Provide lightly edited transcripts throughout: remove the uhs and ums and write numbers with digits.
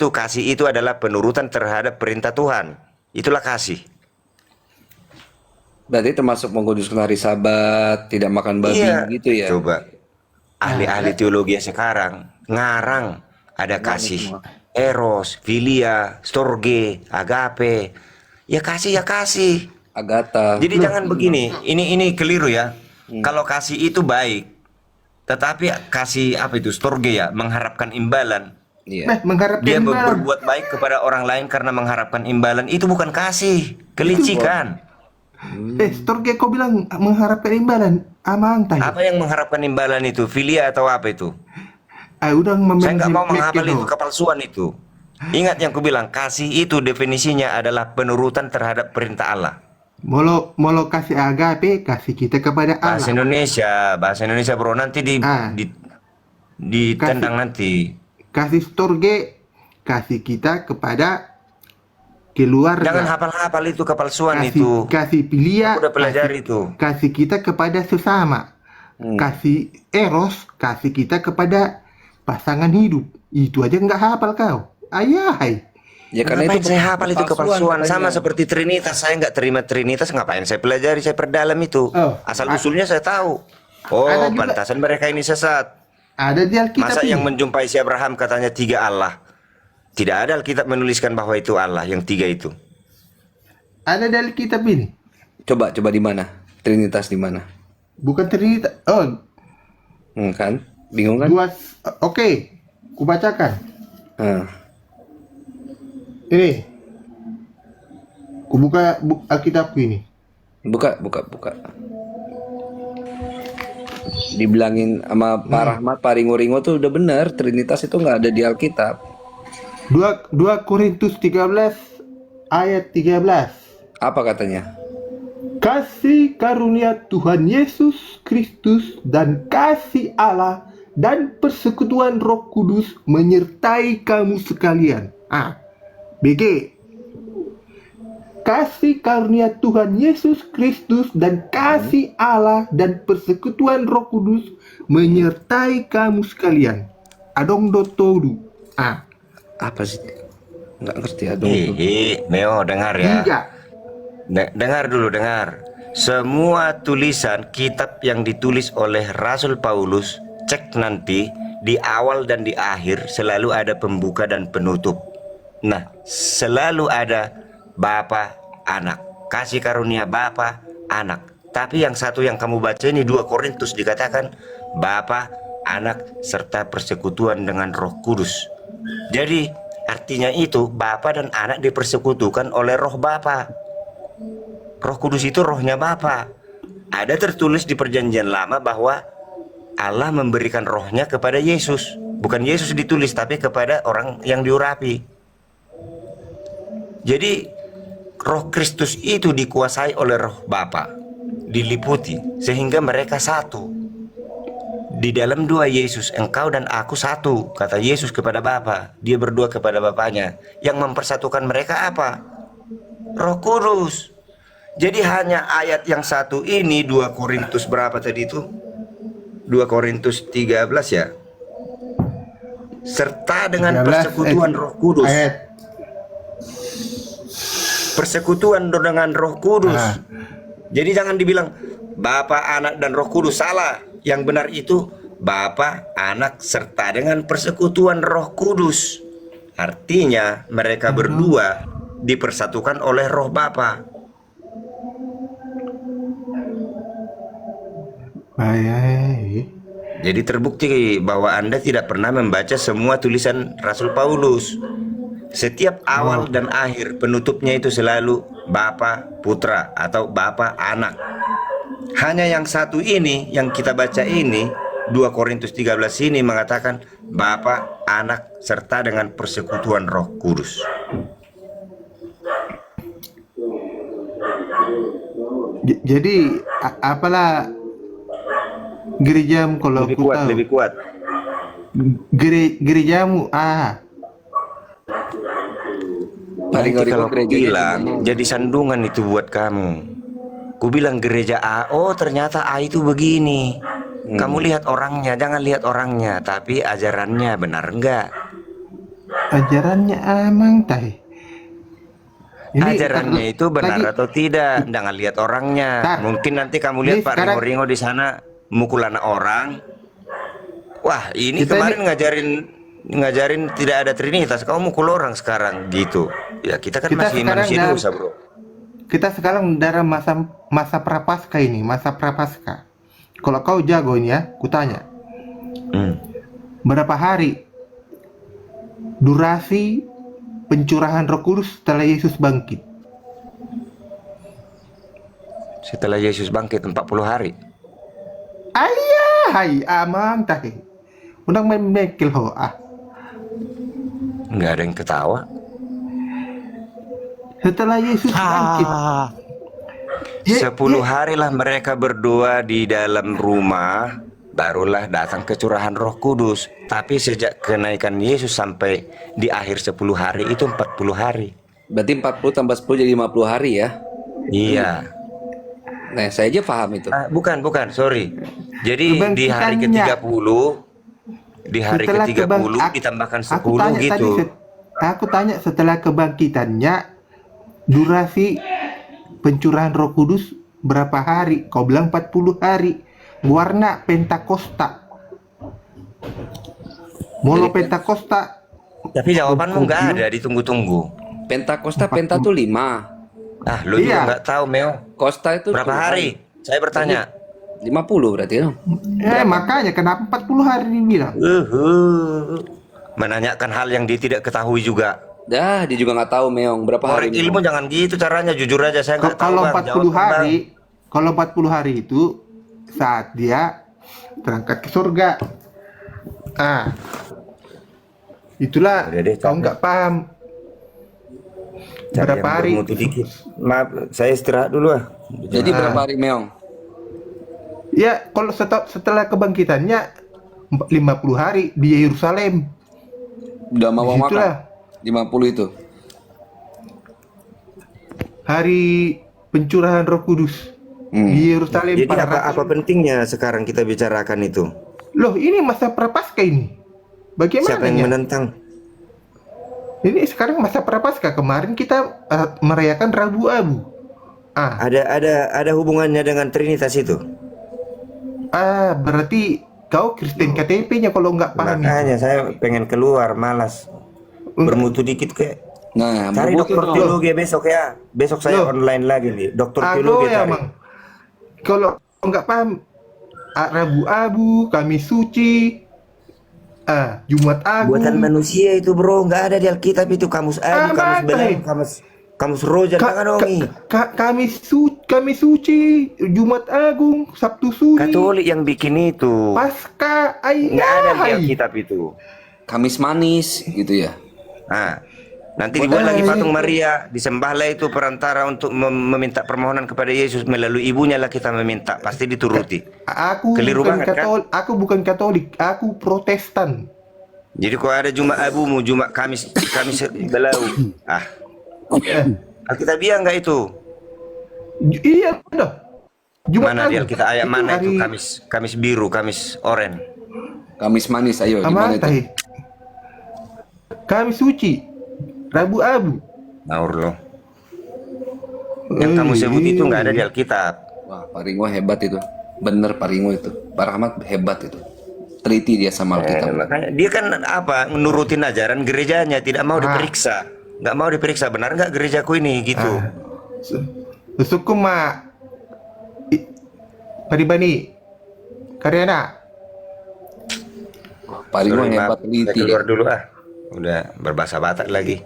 kasih itu adalah penurutan terhadap perintah Tuhan. Itulah kasih. Berarti termasuk mengkuduskan hari Sabat, tidak makan babi Iya, gitu ya? coba ahli-ahli teologi sekarang ngarang ada Gimana kasih semua? eros, filia, storge, agape. Ya kasih. Agatha. Jadi jangan begini. Ini keliru ya. Hmm. Kalau kasih itu baik, tetapi kasih apa itu storge ya, mengharapkan imbalan. Iya. Mengharapkan Dia imbalan. berbuat baik kepada orang lain karena mengharapkan imbalan. Itu bukan kasih, Itu kelicikan. Storge kau bilang mengharapkan imbalan. Amang tayo. Apa yang mengharapkan imbalan itu? Filia atau apa itu? Udah Saya nggak mau memek menghafal itu ho. kepalsuan itu. Ingat yang kubilang, kasih itu definisinya adalah penurutan terhadap perintah Allah. Molo kasih agape, kasih kita kepada Bahasa Allah. Indonesia, bahasa Indonesia bro, nanti Ah, ditendang kasih nanti. kasih storge, kasih kita kepada Jangan keluarga. hafal-hafal itu kepalsuan Kasih itu. kasih Aku pilia, udah pelajari itu. kasih kita kepada sesama. Hmm. Kasih eros, kasih kita kepada pasangan hidup. Itu aja nggak hafal kau. Ayahai. Ya karena Ngapain itu saya hafal itu kepalsuan? katanya. Sama seperti Trinitas, saya nggak terima Trinitas. Ngapain saya pelajari, saya perdalam itu. Oh, Asal usulnya saya tahu. Oh, ada juga, pantasan mereka ini sesat. ada di Alkitab Masa yang ini. menjumpai si Abraham katanya 3 Allah? Tidak ada Alkitab menuliskan bahwa itu Allah, yang 3 itu. Ada di Alkitab ini. Coba di mana? Trinitas di mana? Bukan Trinitas. Oh, Kan? Bingung kan? dua. Oke, kubacakan. Nah, Ini, kubuka Alkitabku ini. buka. Dibilangin sama Pak Rahmat, Pak Ringo tuh udah bener. Trinitas itu nggak ada di Alkitab. 2 Korintus 13 ayat 13. Apa katanya? Kasih karunia Tuhan Yesus Kristus dan kasih Allah dan persekutuan Roh Kudus menyertai kamu sekalian. BG. Kasih karunia Tuhan Yesus Kristus dan kasih Allah dan persekutuan Roh Kudus menyertai kamu sekalian. Adong do todo. Apa sih? Nggak ngerti ya dong. Neo, dengar ya. 3. Dengar dulu, dengar. Semua tulisan kitab yang ditulis oleh Rasul Paulus, cek nanti di awal dan di akhir selalu ada pembuka dan penutup. Nah, selalu ada Bapa, Anak, kasih karunia Bapa, Anak. Tapi yang satu yang kamu baca ini 2 Korintus dikatakan Bapa, Anak, serta persekutuan dengan Roh Kudus. Jadi artinya itu Bapa dan Anak dipersekutukan oleh Roh Bapa. Roh Kudus itu rohnya Bapa. Ada tertulis di perjanjian lama bahwa Allah memberikan rohnya kepada Yesus. Bukan Yesus ditulis, tapi kepada orang yang diurapi. Jadi roh Kristus itu dikuasai oleh roh Bapa, diliputi, sehingga mereka satu. Di dalam 2 Yesus, engkau dan aku satu, kata Yesus kepada Bapa. Dia berdua kepada Bapaknya. Yang mempersatukan mereka apa? Roh Kudus. Jadi hanya ayat yang satu ini 2 Korintus berapa tadi itu? 2 Korintus 13 ya. Serta dengan 13 persekutuan Roh Kudus. ayat. Persekutuan dengan Roh Kudus. Jadi jangan dibilang Bapa, Anak dan Roh Kudus, salah. Yang benar itu Bapa, Anak serta dengan persekutuan Roh Kudus. Artinya mereka berdua dipersatukan oleh Roh Bapa. Jadi terbukti bahwa Anda tidak pernah membaca semua tulisan Rasul Paulus. Setiap awal dan akhir penutupnya itu selalu Bapa, Putra atau Bapa, Anak. Hanya yang satu ini yang kita baca ini 2 Korintus 13 ini mengatakan Bapa, Anak serta dengan persekutuan Roh Kudus. Jadi apalah gerejamu kalau Lebih aku kuat, tahu. lebih kuat. Gerejamu Paling Nanti kalau gereja bilang jadi sandungan itu buat kamu. Ku bilang gereja A, oh ternyata A itu begini. Kamu lihat orangnya, jangan lihat orangnya, tapi ajarannya benar enggak? Ajarannya amang teh. Ajarannya itu benar lagi, atau tidak? Jangan lihat orangnya. Tar. Mungkin nanti kamu lihat Ini Pak sekarang- Ringo-Ringo di sana mukul anak orang. Wah, ini Kita kemarin ngajarin tidak ada Trinitas. Kamu mukul orang sekarang gitu. Ya kita kan Kita masih sekarang manusia dalam- dosa, bro. Kita sekarang dalam masa prapaskah ini, masa prapaskah. Kalau kau jago ini ya, kutanya, berapa hari durasi pencurahan Roh Kudus setelah Yesus bangkit? Setelah Yesus bangkit 40 hari. Ayah, hai amang teh. Undang main mekel ho ah. Nggak ada yang ketawa. Setelah Yesus bangkit. Ya, 10 hari lah mereka berdoa di dalam rumah, barulah datang kecurahan Roh Kudus. Tapi sejak kenaikan Yesus sampai di akhir 10 hari itu 40 hari. Berarti 40 tambah 10 jadi 50 hari ya. Iya. Nah, saya aja paham itu. Bukan, sorry. Jadi di hari Kebangkitannya. ke-30 Setelah ke-30 kebang- ditambahkan aku 10 tanya gitu. aku tanya setelah kebangkitannya durasi pencurahan Roh Kudus berapa hari? Kau bilang 40 hari. Warna Pentakosta. Molo Pentakosta. Tapi jawabanmu nggak ada, ditunggu-tunggu. Pentakosta, penta tuh 5. Lu juga Iya. nggak tahu, Meo. Kosta itu Berapa 10 hari? Saya bertanya. 50 berarti dong. Makanya kenapa 40 hari dibilang? Menanyakan hal yang dia tidak ketahui juga. Dah, dia juga nggak tahu Meong berapa hari. Korek ilmu jangan gitu caranya, jujur aja saya nggak tahu. Kalau Bang. 40 Jawab, Bang. hari, kalau 40 hari itu saat dia berangkat ke surga. Itulah Udah deh, kau capek. nggak paham. Cari Berapa yang hari? bermutu dikit. Maaf, saya istirahat dulu ah. Jadi berapa hari Meong? Ya, kalau setelah kebangkitannya 50 hari di Yerusalem. Udah mau makan. Disitulah 50 itu. hari pencurahan Roh Kudus di Yerusalem. Jadi para apa rasul. pentingnya sekarang kita bicarakan itu? Loh, ini masa prapaskah ini. Bagaimana Siapa yang ya? menentang? Ini sekarang masa prapaskah. Kemarin kita merayakan Rabu Abu. Ada hubungannya dengan Trinitas itu? Berarti kau Kristen KTP-nya kalau nggak paham. Makanya saya pengen keluar, malas. Bermutu dikit kayak. Nah, Cari bermutu dokter dong. teologi besok ya. Besok saya Loh. online lagi nih. Dokter Aduh teologi ya, cari. Mang. Kalau nggak paham, Rabu Abu, Kamis Suci, Jumat Agung. Buatan manusia itu bro, nggak ada di Alkitab itu. Kamus Abu, kamus Apa, Belang, eh? kamus Rojan, tangan ongi. Kamis Suci, Jumat Agung, Sabtu Suci, Katolik yang bikin itu. Pasca, Nggak ada di ayah. Alkitab itu. Kamis manis gitu ya. Nanti dibuat lagi patung Maria, disembahlah itu perantara untuk meminta permohonan kepada Yesus, melalui ibunya lah kita meminta, pasti dituruti. Aku Keliru bukan banget, kan? Katolik, aku bukan Katolik, aku Protestan. Jadi kalau ada Jumat Abumu, Jumat Kamis Belau, Alkitabiah nggak itu? Iya, udah. Mana di Agung. Alkitab ayat mana itu? hari- Kamis biru, Kamis oren. Kamis manis, ayo gimana itu? Tahi? Kamis Suci, Rabu Abu. Ngawur lo. Yang kamu sebut itu nggak ada di Alkitab. Wah, Pak Ringo hebat itu. Bener Pak Ringo itu. Pak Rahmat hebat itu. Teliti dia sama Alkitab. Makanya dia kan menurutin ajaran gerejanya, tidak mau diperiksa. Nggak mau diperiksa, benar nggak gerejaku ini gitu. Sukuma Paribani Karyana. Pak Ringo Sorry, hebat maaf, teliti. saya keluar dulu Udah berbahasa Batak lagi.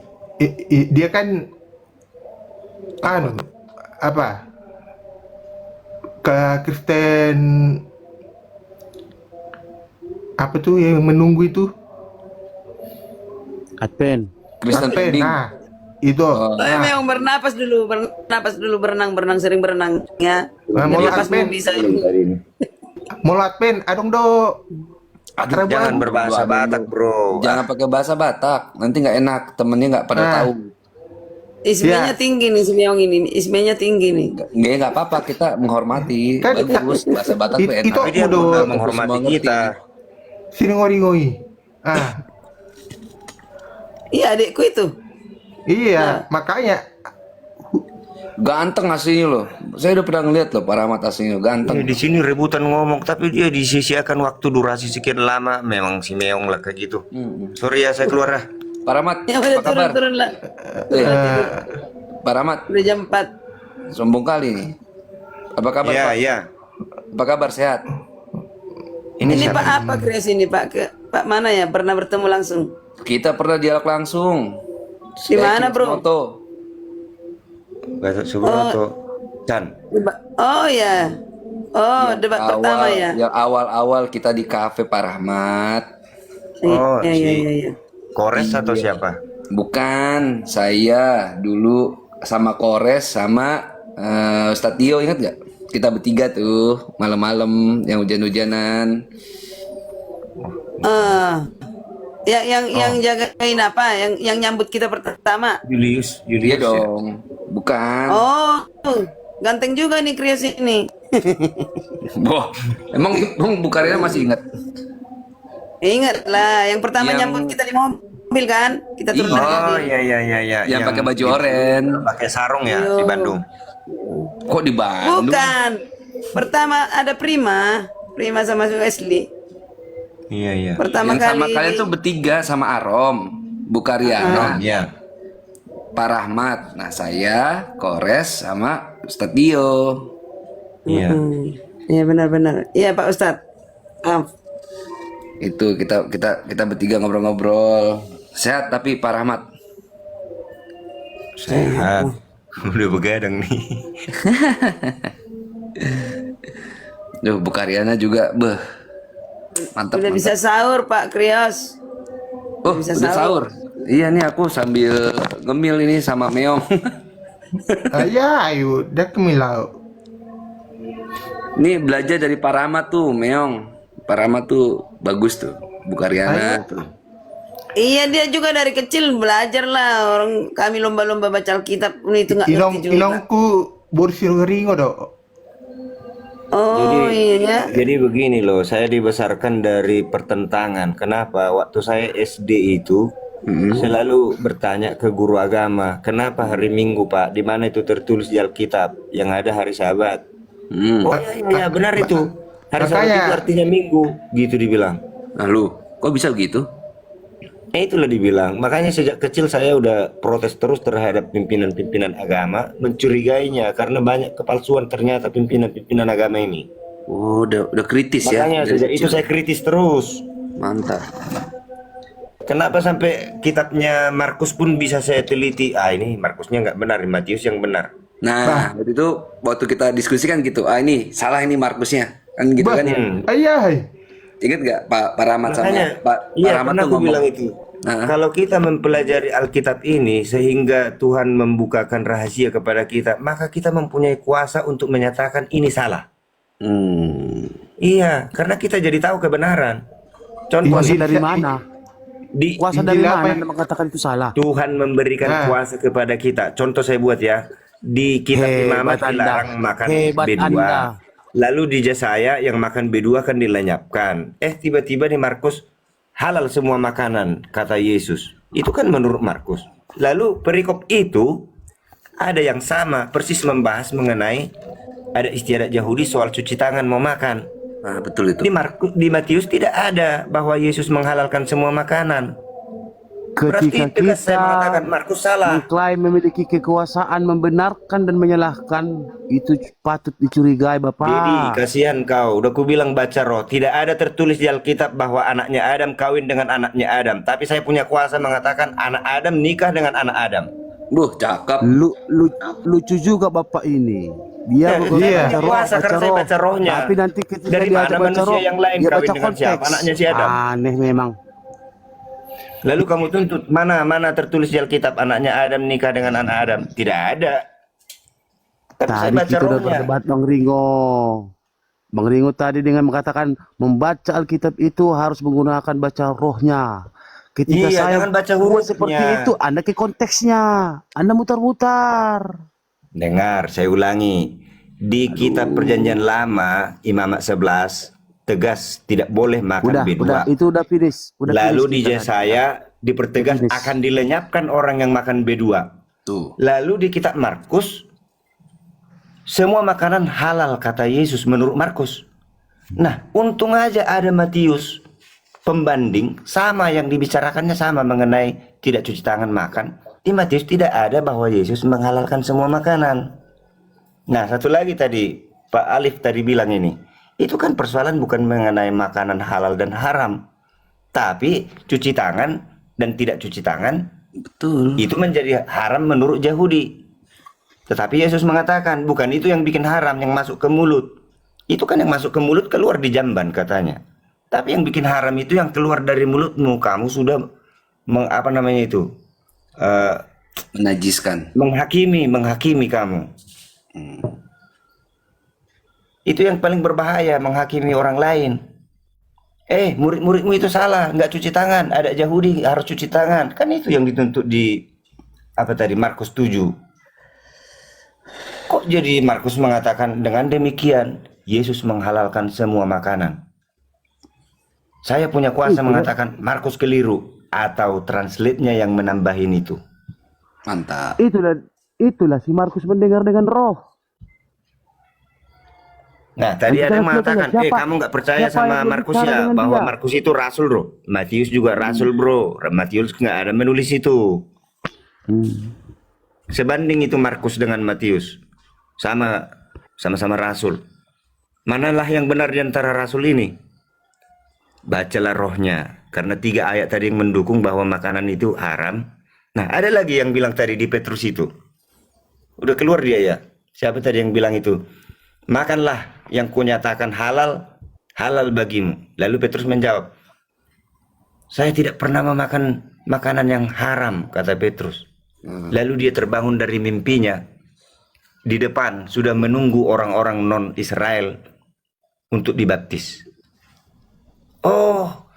Dia kan apa? Ke Kristen apa tuh yang menunggu itu? Advent. Kristen Advent, Pending. itu. Memang bernapas dulu, berenang, sering berenang ya. Mau Jadi pas Advent, mau bisa mau Advent, adong do. Rabu Jangan Abu. berbahasa Batak bro. Jangan pakai bahasa Batak. Nanti nggak enak. Temennya nggak pada tahu. ismenya tinggi nih si Meong ini, ismenya tinggi nih. Nggak apa-apa. Kita menghormati. Kan Bagus. Bahasa Batak tuh enak. itu Tapi dia udah udah menghormati Semua ngerti. kita. sini ngori-ngori. Iya, adikku itu. Iya, makanya Ganteng aslinya loh. Saya udah pernah ngeliat loh Pak Rahmat aslinya ganteng. Di sini rebutan ngomong, tapi dia disisiakan waktu durasi sekian lama. Memang si meong lah kayak gitu. Sorry ya, saya keluar lah. Pak Rahmat, Ya apa udah kabar? turun lah. Eh, Pak Rahmat, Udah jam 4. sombong kali nih. Apa kabar Iya, Pak? iya. Apa kabar, sehat? Ini Pak apa kreasi ini Pak? Pak mana ya? Pernah bertemu langsung? Kita pernah dialog langsung. Di mana, Bro? Moto. Gatot Subroto. Chan. Oh ya. Oh, debat pertama ya. Yang awal-awal kita di kafe Pak Rahmat. Oh, Iya, iya, si iya, iya. Kores atau siapa? Bukan, saya dulu sama Kores sama Ustadz Tio, ingat gak? Kita bertiga tuh malam-malam yang hujan-hujanan. Yang jagain apa? Yang nyambut kita pertama. Julius, Iya Julius ya? dong, bukan. Oh, ganteng juga nih kreasi ini. Boh, emang Bukarina masih ingat? Ingat lah, yang pertama Yang- nyambut kita di mobil kan? Kita turun Iya. dari Oh iya iya iya iya. Yang pakai baju oranye. pakai sarung ya di Bandung. Kok di Bandung? Bukan. Pertama ada Prima sama Wesley. Iya iya. Pertama Yang kali. sama kalian tuh bertiga sama Arom, Bukariana, Iya. Pak Rahmat. Nah saya, Kores sama Ustadz Tio. Iya. Iya benar-benar. Iya Pak Ustadz. Maaf. Itu kita bertiga ngobrol-ngobrol. Sehat tapi Pak Rahmat. Sehat. Udah begadang nih. Duh, Bukariana juga, mantap. Udah mantap. bisa sahur Pak Krios. Oh, bisa udah sahur. Iya nih aku sambil ngemil ini sama Meong. ya, ayo, dah kemilau. Nih belajar dari Pak Rahmat tuh, Meong. Pak Rahmat tuh bagus tuh, Bukariana tuh. Iya dia juga dari kecil belajar lah. Orang kami lomba-lomba baca Alkitab itu nggak ngerti juga. Ilongku borsir ringo do. Oh iya. Jadi begini loh, saya dibesarkan dari pertentangan. Kenapa? Waktu saya SD itu selalu bertanya ke guru agama, kenapa hari Minggu Pak? Di mana itu tertulis di Alkitab? Yang ada hari Sabat. Oh iya, benar itu. Hari Sabat Makanya- itu artinya Minggu, gitu dibilang. Nah lu, kok bisa begitu? Itulah dibilang. Makanya sejak kecil saya udah protes terus terhadap pimpinan-pimpinan agama, mencurigainya karena banyak kepalsuan ternyata pimpinan-pimpinan agama ini. Oh, udah kritis ya. Makanya dari sejak itu kecil. saya kritis terus. Mantap. Kenapa sampai kitabnya Markus pun bisa saya teliti? Ah ini Markusnya nggak benar, Matius yang benar. Nah, waktu kita diskusikan gitu. Ah ini salah ini Markusnya. Kan gitu kan ya. Ayah. Ingat gak Pak Rahmat sama Makanya, Pak iya Rahmat pernah tuh aku ngomong. bilang itu. Kalau kita mempelajari Alkitab ini sehingga Tuhan membukakan rahasia kepada kita, maka kita mempunyai kuasa untuk menyatakan ini salah. Iya, karena kita jadi tahu kebenaran. Contoh Injil Dari mana? di Kuasa Injil dari apa mana yang- Anda mengatakan itu salah? Tuhan memberikan kuasa kepada kita. Contoh saya buat ya. Di kitab Hebat Imamat Anda. dilarang makan Hebat B2. Anda. Lalu di Yesaya yang makan B2 kan dilenyapkan. Tiba-tiba di Markus halal semua makanan, kata Yesus. Itu kan menurut Markus. Lalu perikop itu ada yang sama, persis membahas mengenai ada istiadat Yahudi soal cuci tangan mau makan. Nah, betul itu. Di Matius tidak ada bahwa Yesus menghalalkan semua makanan. Berarti Ketika tegas saya kita mengatakan Markus salah. mengklaim memiliki kekuasaan membenarkan dan menyalahkan, itu patut dicurigai Jadi Bapak. kasihan kau, udah ku bilang baca roh. Tidak ada tertulis di Alkitab bahwa anaknya Adam kawin dengan anaknya Adam. Tapi saya punya kuasa mengatakan anak Adam nikah dengan anak Adam. Cakep. Lucu juga Bapak ini. Dia iya. baca roh, Kuasa karena saya baca rohnya. Tapi nanti ketika Dari dia mana baca manusia roh, yang lain dia kawin baca dengan siapa? konteks. Anaknya si Adam. Aneh memang. Lalu kamu tuntut mana tertulis di Alkitab anaknya Adam nikah dengan anak Adam? Tidak ada. Tapi saya Tadi baca kita udah rohnya. berdebat Bang Ringo. Bang Ringo tadi dengan mengatakan membaca Alkitab itu harus menggunakan baca rohnya. Ketika Iya, saya jangan baca buat hurufnya. seperti itu, Anda ke konteksnya. Anda mutar-mutar. Dengar, saya ulangi. Di kitab Perjanjian Lama, Imamat 11, tegas tidak boleh makan Udah, B2. itu udah finish. Udah Lalu finish di kita. Yesaya dipertegas akan dilenyapkan orang yang makan B2. Tuh. Lalu di kitab Markus, semua makanan halal kata Yesus menurut Markus. Nah, untung aja ada Matius pembanding, sama yang dibicarakannya sama mengenai tidak cuci tangan makan. Di Matius tidak ada bahwa Yesus menghalalkan semua makanan. Nah, satu lagi tadi Pak Alif tadi bilang ini, itu kan persoalan bukan mengenai makanan halal dan haram, tapi cuci tangan dan tidak cuci tangan. Betul. Itu menjadi haram menurut Yahudi. Tetapi Yesus mengatakan bukan itu yang bikin haram yang masuk ke mulut. Itu kan yang masuk ke mulut keluar di jamban katanya. Tapi yang bikin haram itu yang keluar dari mulutmu. Kamu sudah Menajiskan. menghakimi kamu. Itu yang paling berbahaya, menghakimi orang lain. Murid-muridmu itu salah, nggak cuci tangan. Ada Yahudi harus cuci tangan. Kan itu yang dituntut di Markus 7. Kok jadi Markus mengatakan dengan demikian Yesus menghalalkan semua makanan? Saya punya kuasa mengatakan Markus keliru atau translate-nya yang menambahin itu. Mantap. Itulah si Markus mendengar dengan roh. Nah, tadi ada yang mengatakan, kamu nggak percaya siapa sama yang Markus berbicara ya, dengan bahwa dia? Markus itu rasul, bro. Matius juga rasul, bro. Matius nggak ada menulis itu. Sebanding itu Markus dengan Matius, sama-sama rasul. Manalah yang benar di antara rasul ini? Bacalah rohnya, karena 3 ayat tadi yang mendukung bahwa makanan itu haram. Nah, ada lagi yang bilang tadi di Petrus itu. Udah keluar dia ya. Siapa tadi yang bilang itu? Makanlah yang kunyatakan halal bagimu. Lalu Petrus menjawab, saya tidak pernah memakan makanan yang haram, kata Petrus. Lalu dia terbangun dari mimpinya. Di depan sudah menunggu orang-orang non-Israel untuk dibaptis. Oh,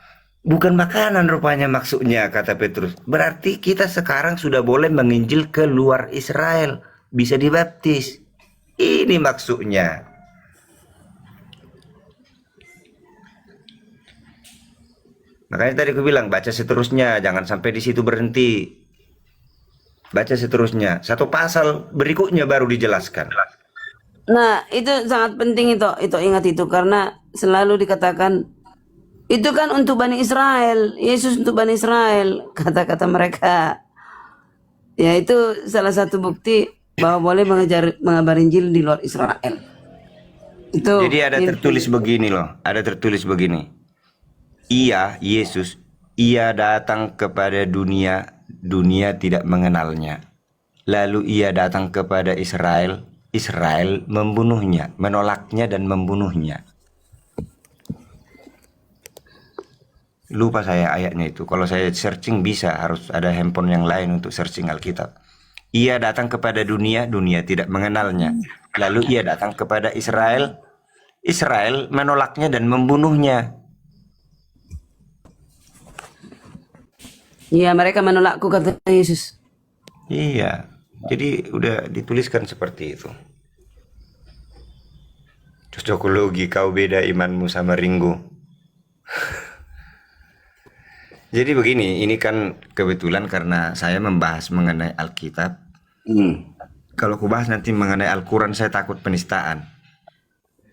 bukan makanan rupanya maksudnya, kata Petrus. Berarti kita sekarang sudah boleh menginjil ke luar Israel, bisa dibaptis. Ini maksudnya. Makanya tadi aku bilang baca seterusnya, jangan sampai di situ berhenti. Baca seterusnya, satu pasal berikutnya baru dijelaskan. Nah, itu sangat penting itu ingat itu karena selalu dikatakan itu kan untuk Bani Israel, Yesus untuk Bani Israel, kata-kata mereka. Ya itu salah satu bukti bahwa boleh mengabar Injil di luar Israel. Itu. Jadi ada tertulis begini loh, ada tertulis begini. Ia, Yesus, ia datang kepada dunia, dunia tidak mengenalnya. Lalu ia datang kepada Israel, Israel membunuhnya, menolaknya dan membunuhnya. Lupa saya ayatnya itu. Kalau saya searching bisa, harus ada handphone yang lain untuk searching Alkitab. Ia datang kepada dunia, dunia tidak mengenalnya. Lalu ia datang kepada Israel, Israel menolaknya dan membunuhnya. Iya, mereka menolakku, kata Yesus. Iya, jadi udah dituliskan seperti itu. Cocokologi, kau beda imanmu sama Ringo. Jadi begini, ini kan kebetulan karena saya membahas mengenai Alkitab. Kalau aku bahas nanti mengenai Al-Quran, saya takut penistaan.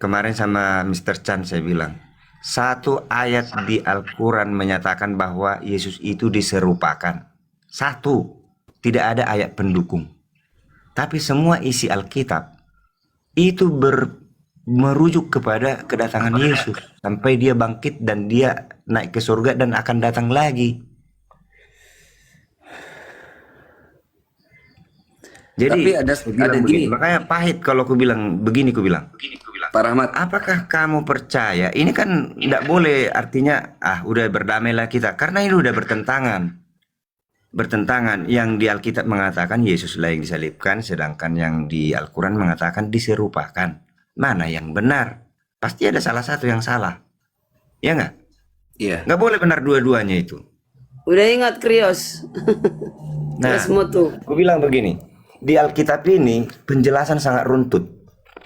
Kemarin sama Mr. Chan saya bilang, satu ayat di Al-Quran menyatakan bahwa Yesus itu diserupakan. Satu, tidak ada ayat pendukung. Tapi semua isi Alkitab itu merujuk kepada kedatangan Yesus. Sampai dia bangkit dan dia naik ke surga dan akan datang lagi. Jadi Tapi ada gini, makanya pahit kalau aku bilang begini, aku bilang, Pak Rahmat. apakah kamu percaya? Ini kan tidak boleh, artinya udah berdamailah kita, karena ini udah bertentangan. Yang di Alkitab mengatakan Yesuslah yang disalibkan, sedangkan yang di Al-Quran mengatakan diserupakan. Mana yang benar? Pasti ada salah satu yang salah, ya nggak? Iya. Nggak boleh benar dua-duanya itu. Udah ingat Krios. Nah, Mutu. aku bilang begini, di Alkitab ini penjelasan sangat runtut.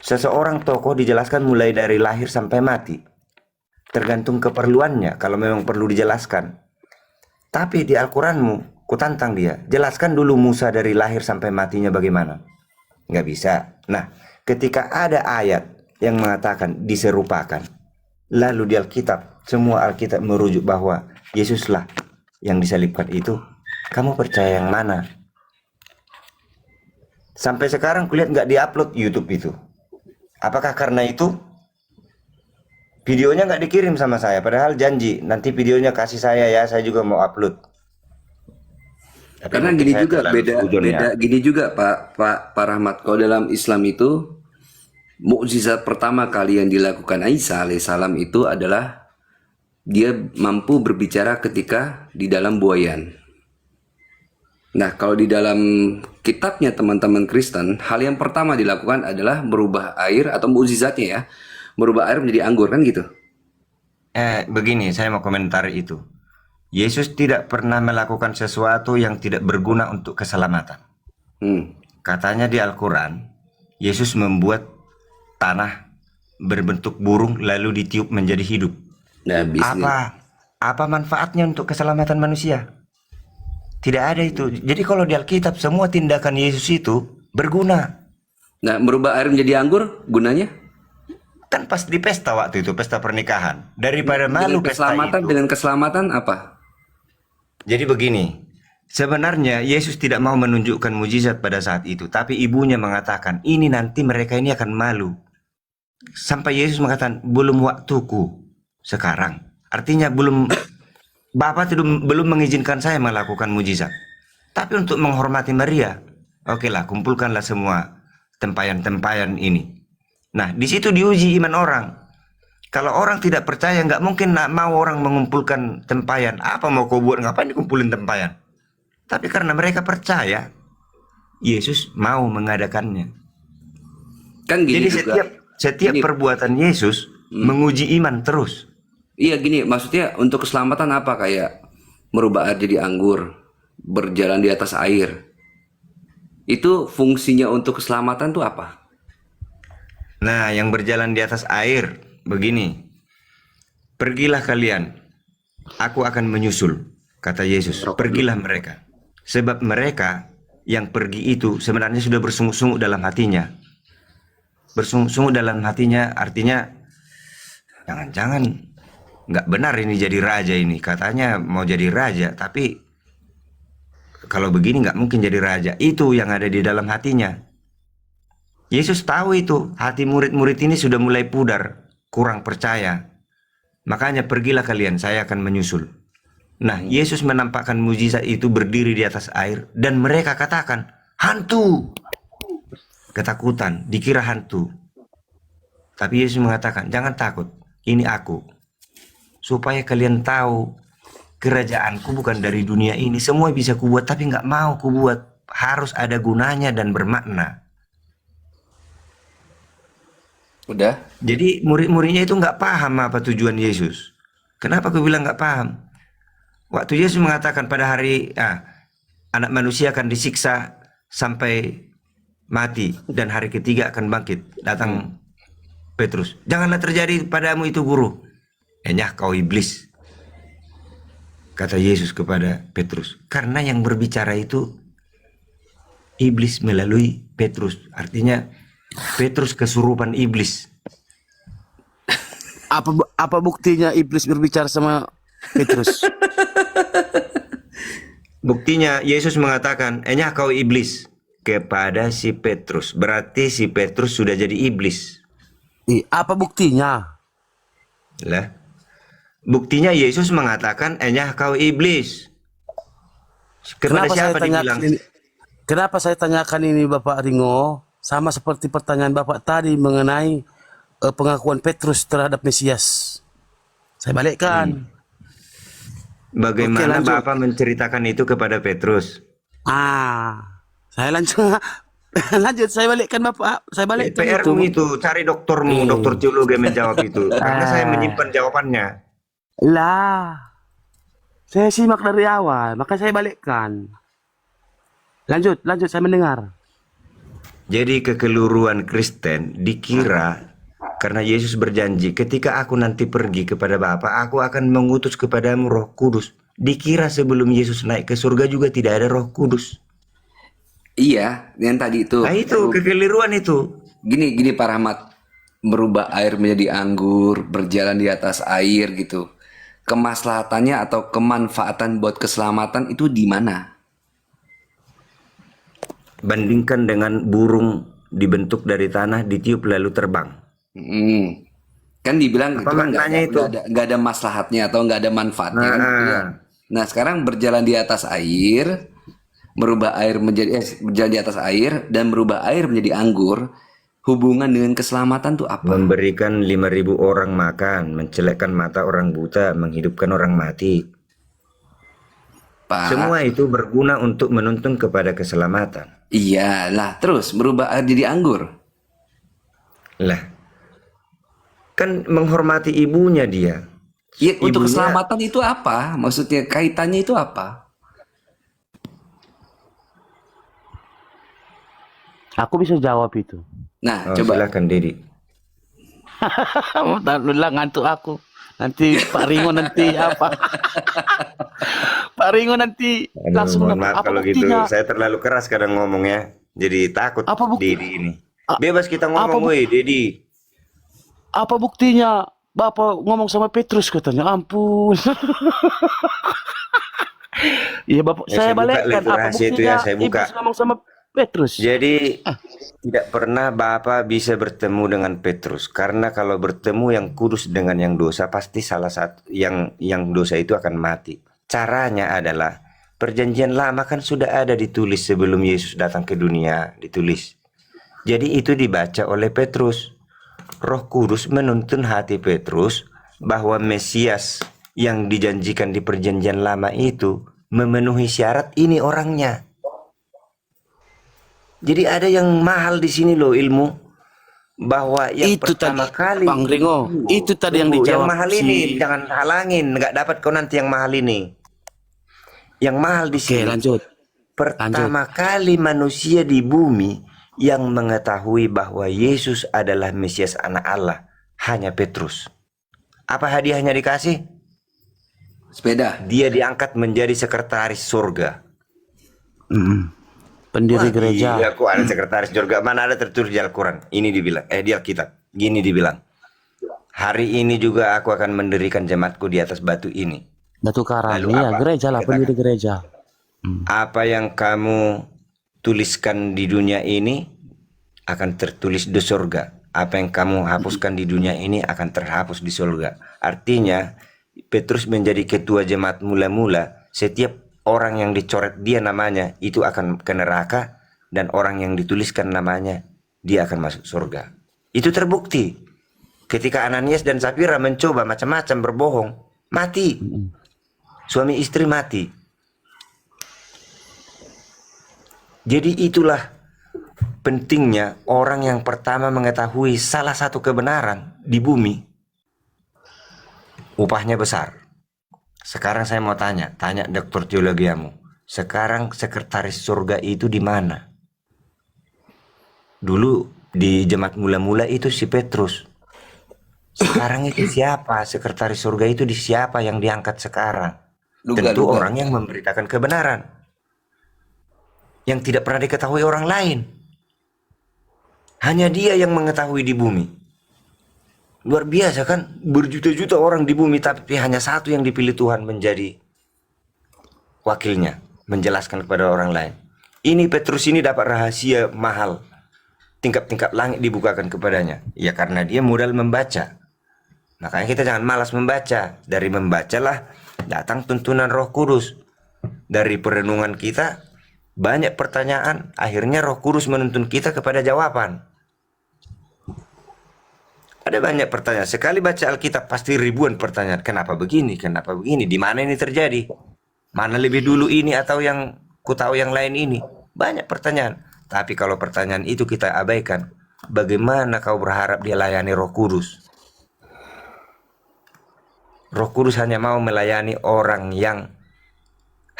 Seseorang tokoh dijelaskan mulai dari lahir sampai mati, tergantung keperluannya. Kalau memang perlu dijelaskan, Tapi di Al-Quranmu, kutantang dia, jelaskan dulu Musa dari lahir sampai matinya bagaimana. Nggak bisa. Nah, ketika ada ayat yang mengatakan diserupakan, lalu di Alkitab, semua Alkitab merujuk bahwa Yesuslah yang disalibkan itu, kamu percaya yang mana? Sampai sekarang kulihat nggak diupload YouTube itu. Apakah karena itu? Videonya nggak dikirim sama saya, padahal janji nanti videonya kasih saya juga mau upload. Tapi Karena mungkin gini saya juga terlalu beda suzon ya. gini juga Pak Rahmat. Kalau dalam Islam itu mukjizat pertama kali yang dilakukan Isa alaihissalam itu adalah dia mampu berbicara ketika di dalam buayan. Nah, kalau di dalam kitabnya teman-teman Kristen, hal yang pertama dilakukan adalah merubah air atau mukjizatnya ya, merubah air menjadi anggur kan gitu. Begini, saya mau komentar itu. Yesus tidak pernah melakukan sesuatu yang tidak berguna untuk keselamatan. Katanya di Al-Quran, Yesus membuat tanah berbentuk burung lalu ditiup menjadi hidup. Nah, Apa manfaatnya untuk keselamatan manusia? Tidak ada itu. Jadi kalau di Alkitab semua tindakan Yesus itu berguna. Nah, merubah air menjadi anggur gunanya? Kan pas di pesta waktu itu, pesta pernikahan. Daripada malu pesta itu. Dengan keselamatan apa? Jadi begini, sebenarnya Yesus tidak mau menunjukkan mujizat pada saat itu, tapi ibunya mengatakan, ini nanti mereka ini akan malu. Sampai Yesus mengatakan, belum waktuku sekarang. Artinya Bapak belum mengizinkan saya melakukan mujizat. Tapi untuk menghormati Maria, okelah, kumpulkanlah semua tempayan-tempayan ini. Nah, di situ diuji iman orang. Kalau orang tidak percaya, nggak mungkin mau orang mengumpulkan tempayan. Apa mau kau buat? Ngapain dikumpulin tempayan? Tapi karena mereka percaya, Yesus mau mengadakannya. Kan gini Jadi juga. setiap Gini. perbuatan Yesus menguji iman terus. Iya gini, maksudnya untuk keselamatan apa, kayak merubah air jadi anggur, berjalan di atas air. Itu fungsinya untuk keselamatan tuh apa? Nah, yang berjalan di atas air, begini. Pergilah kalian, aku akan menyusul, kata Yesus. Pergilah mereka. Sebab mereka yang pergi itu sebenarnya sudah bersungguh-sungguh dalam hatinya. Bersungguh-sungguh dalam hatinya artinya, jangan-jangan nggak benar ini jadi raja ini. Katanya mau jadi raja, tapi kalau begini nggak mungkin jadi raja. Itu yang ada di dalam hatinya. Yesus tahu itu, hati murid-murid ini sudah mulai pudar, kurang percaya. Makanya pergilah kalian, saya akan menyusul. Nah, Yesus menampakkan mujizat itu berdiri di atas air, dan mereka katakan, hantu. Ketakutan, dikira hantu. Tapi Yesus mengatakan, jangan takut, ini aku. Supaya kalian tahu, kerajaanku bukan dari dunia ini. Semua bisa kubuat, tapi nggak mau kubuat. Harus ada gunanya dan bermakna. Udah? Jadi murid-muridnya itu nggak paham apa tujuan Yesus. Kenapa aku bilang nggak paham? Waktu Yesus mengatakan pada hari anak manusia akan disiksa sampai mati dan hari ketiga akan bangkit. Datang Petrus, janganlah terjadi padamu itu guru. Enyah kau iblis, kata Yesus kepada Petrus. Karena yang berbicara itu iblis melalui Petrus. Artinya Petrus kesurupan iblis. Apa buktinya iblis berbicara sama Petrus? Buktinya Yesus mengatakan, enyah kau iblis, kepada si Petrus. Berarti si Petrus sudah jadi iblis. Apa buktinya? Lah, buktinya Yesus mengatakan, enyah kau iblis. Kepada siapa dibilang? Kenapa saya tanyakan ini Bapak Ringo? Sama seperti pertanyaan Bapak tadi mengenai pengakuan Petrus terhadap Mesias. Saya balikkan. Bagaimana Oke, Bapak menceritakan itu kepada Petrus? Saya lanjut, saya balikkan Bapak. Saya balikkan PR-mu itu, cari doktermu, dokter teologi menjawab itu. Karena saya menyimpan jawabannya. Lah, saya simak dari awal, maka saya balikkan. Lanjut, saya mendengar. Jadi kekeliruan Kristen dikira karena Yesus berjanji, ketika aku nanti pergi kepada Bapa, aku akan mengutus kepadamu Roh Kudus. Dikira sebelum Yesus naik ke surga juga tidak ada Roh Kudus. Iya, yang tadi itu. Nah itu kekeliruan itu. Gini Pak Rahmat, merubah air menjadi anggur, berjalan di atas air gitu. Kemaslahatannya atau kemanfaatan buat keselamatan itu di mana? Bandingkan dengan burung dibentuk dari tanah, ditiup lalu terbang. Kan dibilang Apa itu kan maknanya itu? nggak ada maslahatnya atau nggak ada manfaatnya kan gitu ya. Nah sekarang berjalan di atas air, merubah air menjadi berjalan di atas air dan merubah air menjadi anggur, hubungan dengan keselamatan tuh apa? Memberikan 5.000 orang makan, mencelekkan mata orang buta, menghidupkan orang mati. Pak, Semua itu berguna untuk menuntun kepada keselamatan. iya lah, terus merubah air jadi anggur. Lah, kan menghormati ibunya dia. Iya, untuk Ibunya- keselamatan itu apa? Maksudnya kaitannya itu apa? Aku bisa jawab itu. Nah, Oh, coba. silakan Dedi. Bentar dulu lah, ngantuk aku. Nanti Pak Ringo nanti apa? Pak Ringo nanti Aduh, langsung mohon maaf apa kalau gitu. buktinya? Saya terlalu keras kadang ngomongnya. Jadi takut Apa bukti- Dedi ini. Bebas kita ngomong, woi Dedi. Apa buktinya? Bapak ngomong sama Petrus katanya, ampun. Iya Bapak, Ya, saya saya buka balikkan. lah itu Apa rahasia itu buktinya? ya, saya buka. Iblis ngomong sama Petrus. Jadi tidak pernah Bapak bisa bertemu dengan Petrus, karena kalau bertemu yang kudus dengan yang dosa pasti salah satu yang dosa itu akan mati. Caranya adalah perjanjian lama kan sudah ada ditulis sebelum Yesus datang ke dunia, ditulis. Jadi itu dibaca oleh Petrus. Roh Kudus menuntun hati Petrus bahwa Mesias yang dijanjikan di perjanjian lama itu memenuhi syarat, ini orangnya. Jadi ada yang mahal di sini loh ilmu, bahwa yang Itu pertama tadi, kali Bang Ringo, itu tadi yang Tunggu, dijawab yang mahal si- ini jangan halangin, nggak dapat kau nanti yang mahal ini. Yang mahal di Oke, sini lanjut. pertama kali manusia di bumi yang mengetahui bahwa Yesus adalah Mesias anak Allah hanya Petrus. Apa hadiahnya dikasih? Sepeda. Dia diangkat menjadi sekretaris surga. Pendiri Wah, gereja. Iya, kok ada sekretaris surga? Mana ada tertulis di Al-Quran? Ini dibilang, di Alkitab. Gini dibilang. Hari ini juga aku akan mendirikan jemaatku di atas batu ini. Batu karang. Lalu Iya, apa? gereja lah, Dikatakan. pendiri gereja. Apa yang kamu tuliskan di dunia ini akan tertulis di surga. Apa yang kamu hapuskan di dunia ini akan terhapus di surga. Artinya, Petrus menjadi ketua jemaat mula-mula. Setiap orang yang dicoret dia namanya itu akan ke neraka, dan orang yang dituliskan namanya dia akan masuk surga. Itu terbukti ketika Ananias dan Safira mencoba macam-macam berbohong, mati. Suami istri mati. Jadi itulah pentingnya orang yang pertama mengetahui salah satu kebenaran di bumi, upahnya besar. Sekarang saya mau tanya dokter teologiamu. Sekarang sekretaris surga itu di mana? Dulu di jemaat mula-mula itu si Petrus. Sekarang itu siapa? Sekretaris surga itu di siapa yang diangkat sekarang? Tentu Luga. orang yang memberitakan kebenaran, yang tidak pernah diketahui orang lain. Hanya dia yang mengetahui di bumi. Luar biasa kan? Berjuta-juta orang di bumi, tapi hanya satu yang dipilih Tuhan menjadi wakilnya, menjelaskan kepada orang lain. Ini Petrus ini dapat rahasia mahal. Tingkap-tingkap langit dibukakan kepadanya. Ya karena dia modal membaca. Makanya kita jangan malas membaca. Dari membacalah datang tuntunan Roh Kudus. Dari perenungan kita banyak pertanyaan, akhirnya Roh Kudus menuntun kita kepada jawaban. Ada banyak pertanyaan. Sekali baca Alkitab pasti ribuan pertanyaan. Kenapa begini? Kenapa begini? Di mana ini terjadi? Mana lebih dulu ini atau yang ku tahu yang lain ini? Banyak pertanyaan. Tapi kalau pertanyaan itu kita abaikan, bagaimana kau berharap dia layani Roh Kudus? Roh Kudus hanya mau melayani orang yang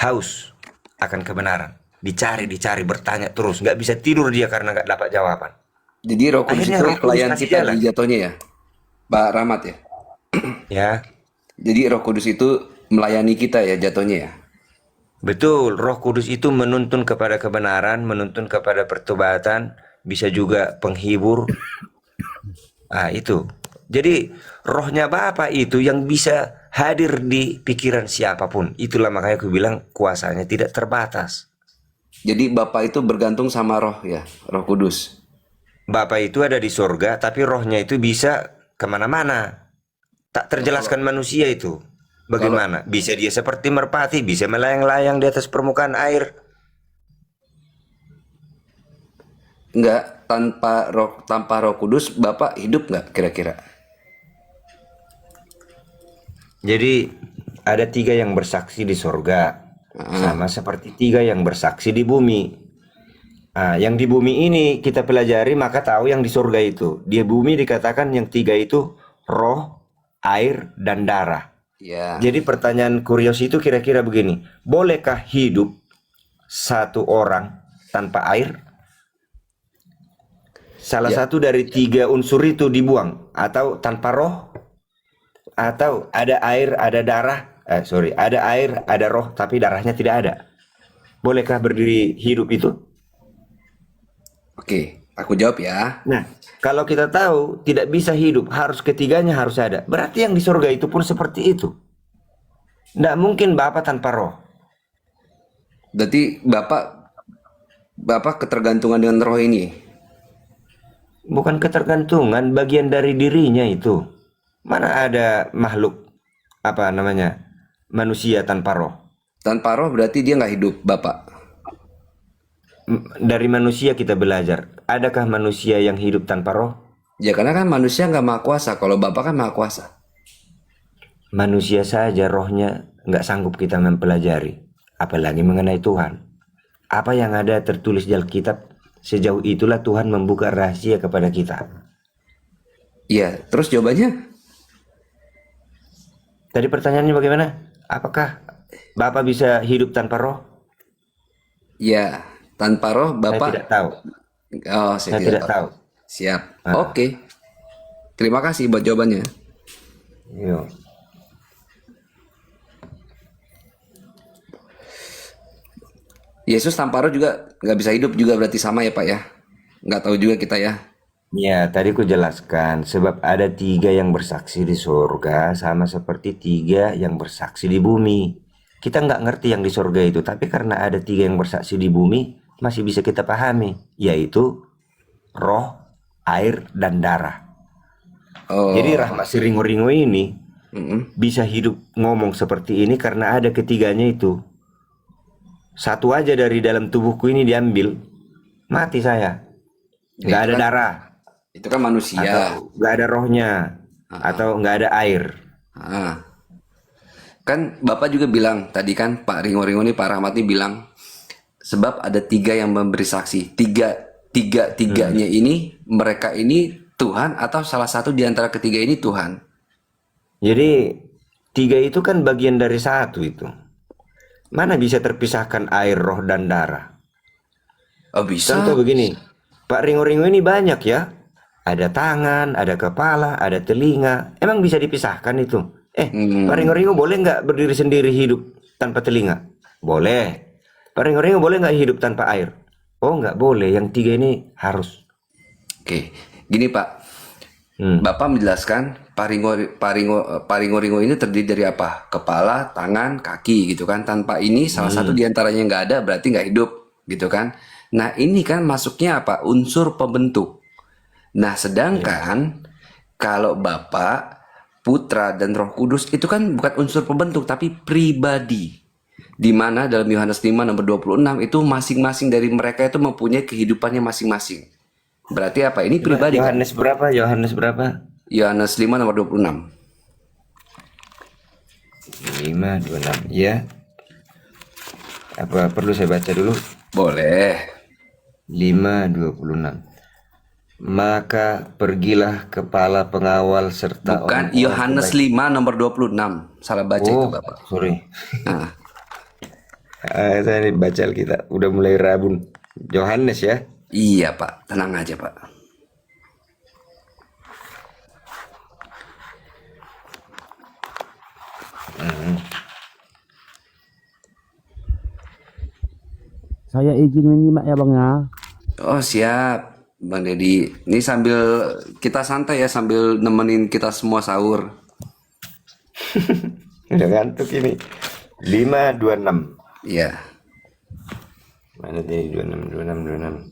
haus akan kebenaran. Dicari, bertanya terus. Nggak bisa tidur dia karena nggak dapat jawaban. Jadi Roh Kudus Akhirnya itu Roh Kudus pelayan kasih kita jalan. di jatuhnya ya, Pak Rahmat ya. Ya, Jadi Roh Kudus itu melayani kita ya jatuhnya ya. Betul, Roh Kudus itu menuntun kepada kebenaran, menuntun kepada pertobatan, bisa juga penghibur. Ah, itu. Jadi rohnya Bapa itu yang bisa hadir di pikiran siapapun. Itulah makanya aku bilang kuasanya tidak terbatas. Jadi Bapak itu bergantung sama roh ya, Roh Kudus. Bapa itu ada di sorga, tapi rohnya itu bisa kemana-mana. Tak terjelaskan manusia itu. Bagaimana? Bisa dia seperti merpati, bisa melayang-layang di atas permukaan air. Enggak, tanpa Roh Kudus Bapak hidup nggak kira-kira? Jadi ada 3 yang bersaksi di sorga, sama seperti 3 yang bersaksi di bumi. Nah, yang di bumi ini kita pelajari maka tahu yang di sorga itu. Di bumi dikatakan yang 3 itu roh, air, dan darah. Ya. Jadi pertanyaan kurios itu kira-kira begini, bolehkah hidup satu orang tanpa air? Salah satu dari 3 unsur itu dibuang, atau tanpa roh, atau ada air, ada darah, ada air, ada roh, tapi darahnya tidak ada. Bolehkah berdiri hidup itu? Oke, aku jawab ya. Nah, kalau kita tahu tidak bisa hidup, harus ketiganya harus ada. Berarti yang di surga itu pun seperti itu. Tidak mungkin Bapa tanpa roh. Berarti Bapak ketergantungan dengan roh ini. Bukan ketergantungan, bagian dari dirinya itu. Mana ada makhluk, apa namanya, manusia tanpa roh? Tanpa roh berarti dia nggak hidup, Bapak. Dari manusia kita belajar. Adakah manusia yang hidup tanpa roh? Ya karena kan manusia nggak maha kuasa. Kalau Bapak kan maha kuasa. Manusia saja rohnya nggak sanggup kita mempelajari, apalagi mengenai Tuhan. Apa yang ada tertulis di Alkitab, sejauh itulah Tuhan membuka rahasia kepada kita. Iya, terus jawabannya? Tadi pertanyaannya bagaimana? Apakah Bapak bisa hidup tanpa roh? Ya, tanpa roh Saya Bapak. tidak tahu. Oh, Saya tidak tahu. Siap. Oke. Terima kasih buat jawabannya. Yo. Yesus tanpa roh juga nggak bisa hidup juga berarti sama ya Pak ya? Nggak tahu juga kita ya. Ya, tadi ku jelaskan sebab ada 3 yang bersaksi di surga sama seperti 3 yang bersaksi di bumi. Kita nggak ngerti yang di surga itu, tapi karena ada 3 yang bersaksi di bumi, masih bisa kita pahami, yaitu roh, air, dan darah. Oh. Jadi Rahmat si Ringo-Ringo ini bisa hidup ngomong seperti ini karena ada ketiganya itu. Satu aja dari dalam tubuhku ini diambil, mati saya. Nggak ada darah. Itu kan manusia. Atau nggak ada rohnya, atau nggak ada air. Ah. Kan Bapak juga bilang tadi kan Pak Ringo-Ringo ini Pak Rahmat ini bilang sebab ada 3 yang memberi saksi. Tiganya ini mereka ini Tuhan atau salah satu di antara ketiga ini Tuhan. Jadi 3 itu kan bagian dari satu itu. Mana bisa terpisahkan air, roh, dan darah? Oh bisa. Contoh begini, Pak Ringo-Ringo ini banyak ya. Ada tangan, ada kepala, ada telinga. Emang bisa dipisahkan itu? Pak Ringo-Ringo boleh nggak berdiri sendiri hidup tanpa telinga? Boleh. Pak Ringo-Ringo boleh nggak hidup tanpa air? Oh nggak boleh, yang 3 ini harus. Oke, gini Pak. Bapak menjelaskan Pak Ringo-Ringo ini terdiri dari apa? Kepala, tangan, kaki gitu kan. Tanpa ini salah satu diantaranya nggak ada berarti nggak hidup gitu kan. Nah ini kan masuknya apa? Unsur pembentuk. Nah sedangkan kalau Bapak, Putra, dan Roh Kudus itu kan bukan unsur pembentuk tapi pribadi. Di mana dalam Yohanes 5 nomor 26 itu masing-masing dari mereka itu mempunyai kehidupannya masing-masing. Berarti apa? Ini pribadi kan? Yohanes berapa? Yohanes berapa? Yohanes 5 nomor 26. 5:26 ya. Apa perlu saya baca dulu? Boleh. 5:26. Maka pergilah kepala pengawal serta Bukan Yohanes 5 nomor 26. Salah baca itu Bapak. Sorry. Nah, Saya ini baca kita udah mulai rabun. Yohanes ya. iya Pak, tenang aja Pak. Saya izin menyimak ya Bang ya. Oh siap, Bang Deddy. Ini sambil kita santai ya, sambil nemenin kita semua sahur. Udah ngantuk ini. 526. Iya. Mana tadi 26.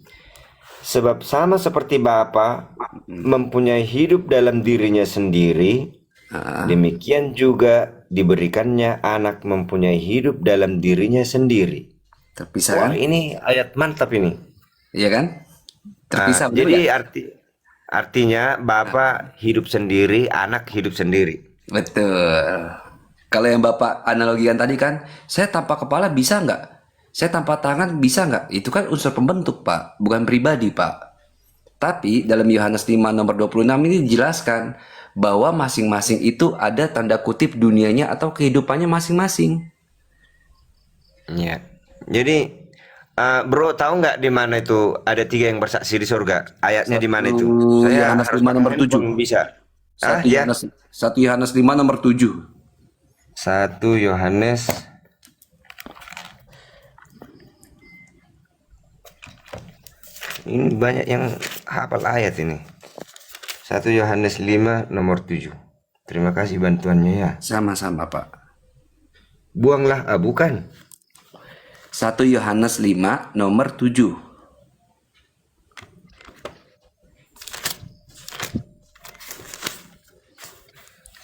Sebab sama seperti Bapa mempunyai hidup dalam dirinya sendiri, demikian juga diberikannya anak mempunyai hidup dalam dirinya sendiri. Terpisah Wah, kan? ini ayat mantap ini. Iya kan? Terpisah betul Jadi ya? artinya Bapa hidup sendiri, anak hidup sendiri. Betul. Kalau yang Bapak analogikan tadi kan, saya tanpa kepala bisa nggak? Saya tanpa tangan bisa nggak? Itu kan unsur pembentuk, Pak, bukan pribadi, Pak. Tapi dalam Yohanes 5 nomor 26 ini dijelaskan bahwa masing-masing itu ada tanda kutip dunianya atau kehidupannya masing-masing. Ya. Jadi bro tahu nggak di mana itu ada 3 yang bersaksi di surga? Ayatnya di mana itu? Saya Yohanes harus 5 nomor pakai 7. handphone bisa. 1 Ya. Yohanes, 1 Yohanes 5 nomor 7. 1 Yohanes ini banyak yang hafal ayat ini. 1 Yohanes 5 nomor 7. Terima kasih bantuannya ya. Sama-sama, Pak. Buanglah bukan. 1 Yohanes 5 nomor 7.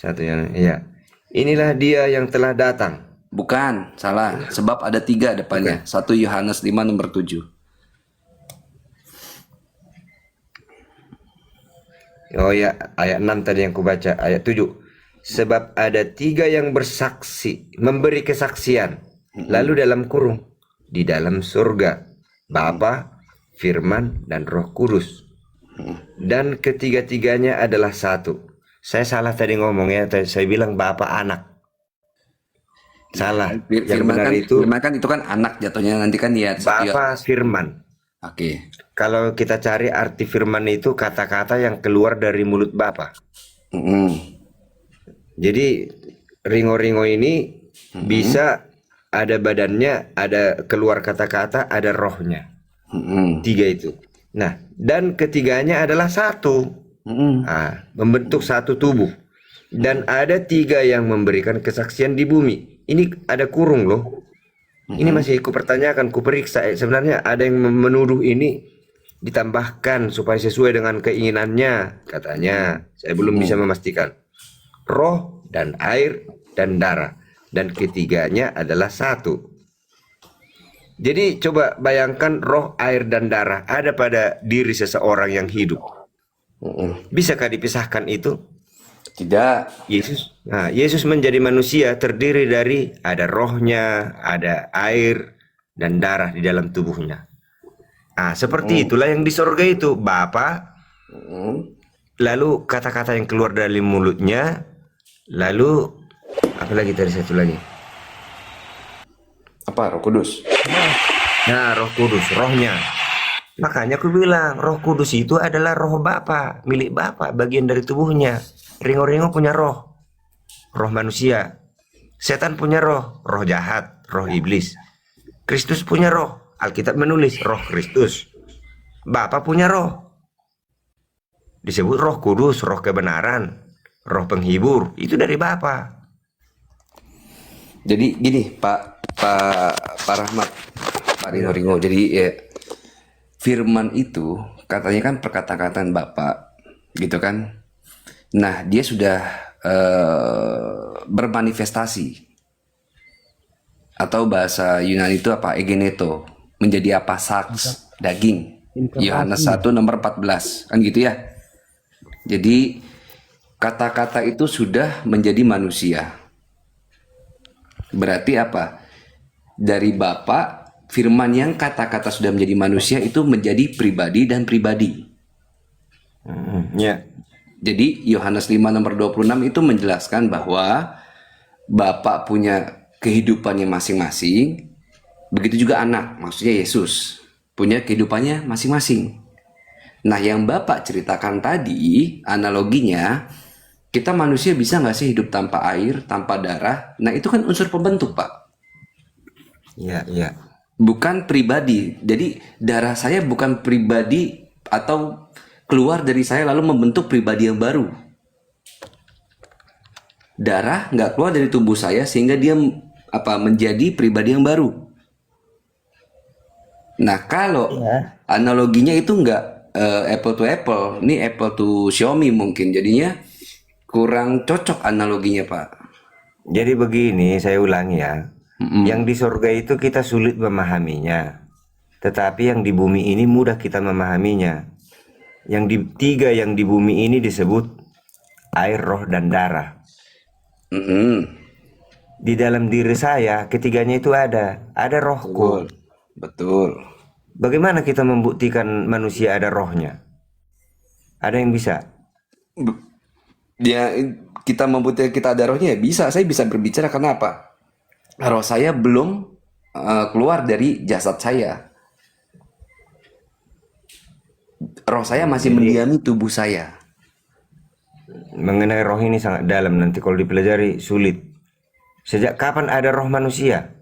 Satu yang iya. Inilah dia yang telah datang. Bukan, salah. Sebab ada 3 depannya. 1 Yohanes 5 nomor 7. Oh ya, ayat 6 tadi yang kubaca, ayat 7. Sebab ada 3 yang bersaksi, memberi kesaksian. Lalu dalam kurung, di dalam surga, Bapa, Firman, dan Roh Kudus. Dan ketiga-tiganya adalah satu. Saya salah tadi ngomong ya, saya bilang Bapa Anak. Salah. Yang Firman benar kan, itu Firman kan itu kan anak jatuhnya, nanti kan ya. Bapa Firman. Oke. Kalau kita cari arti firman itu kata-kata yang keluar dari mulut Bapa. Jadi ringo-ringo ini bisa ada badannya, ada keluar kata-kata, ada rohnya. 3 itu. Nah, dan ketiganya adalah satu. Membentuk satu tubuh. Dan ada 3 yang memberikan kesaksian di bumi. Ini ada kurung loh. Ini masih kupertanyakan, kuperiksa. Sebenarnya ada yang menuduh ini ditambahkan supaya sesuai dengan keinginannya, katanya. Saya belum bisa memastikan. Roh dan air dan darah, dan ketiganya adalah satu. Jadi coba bayangkan roh, air dan darah ada pada diri seseorang yang hidup. Bisakah dipisahkan itu? Tidak. Yesus menjadi manusia terdiri dari ada rohnya, ada air dan darah di dalam tubuhnya. Seperti itulah yang di sorga itu, Bapa. Lalu kata-kata yang keluar dari mulutnya, lalu apa lagi tadi, satu lagi? Apa? Roh Kudus. Nah, Roh Kudus, rohnya. Makanya aku bilang Roh Kudus itu adalah roh Bapa, milik Bapa, bagian dari tubuhnya. Ringo-ringo punya roh manusia. Setan punya roh jahat, roh iblis. Kristus punya roh, Alkitab menulis roh Kristus. Bapa punya roh, disebut Roh Kudus, roh kebenaran, roh penghibur, itu dari Bapa. Jadi gini, Pak Rahmat, Pak Ringo-Ringo. Jadi ya, firman itu katanya kan perkata-kataan Bapak, gitu kan? Nah, dia sudah bermanifestasi, atau bahasa Yunani itu apa? Egeneto, menjadi apa? Saks, daging. Yohanes 1 nomor 14, kan gitu ya. Jadi kata-kata itu sudah menjadi manusia. Berarti apa? Dari Bapa, firman yang kata-kata sudah menjadi manusia itu menjadi pribadi dan pribadi. Jadi Yohanes 5 nomor 26 itu menjelaskan bahwa Bapa punya kehidupannya masing-masing, begitu juga anak, maksudnya Yesus, punya kehidupannya masing-masing. Nah, yang Bapak ceritakan tadi, analoginya, kita manusia bisa nggak sih hidup tanpa air, tanpa darah? Nah, itu kan unsur pembentuk, Pak. Iya. bukan pribadi. Jadi darah saya bukan pribadi atau keluar dari saya lalu membentuk pribadi yang baru. Darah nggak keluar dari tubuh saya sehingga dia menjadi pribadi yang baru. Nah, kalau analoginya itu nggak apple to apple, ini apple to Xiaomi mungkin, jadinya kurang cocok analoginya, Pak. Jadi begini, saya ulangi ya. Yang di surga itu kita sulit memahaminya, tetapi yang di bumi ini mudah kita memahaminya. Tiga yang di bumi ini disebut air, roh, dan darah. Di dalam diri saya ketiganya itu ada rohku. Betul. Bagaimana kita membuktikan manusia ada rohnya? Ada yang bisa? Kita membuktikan kita ada rohnya ya bisa. Saya bisa berbicara karena apa? Roh saya belum keluar dari jasad saya. Roh saya masih mendiami tubuh saya. Mengenai roh ini sangat dalam, nanti kalau dipelajari sulit. Sejak kapan ada roh manusia?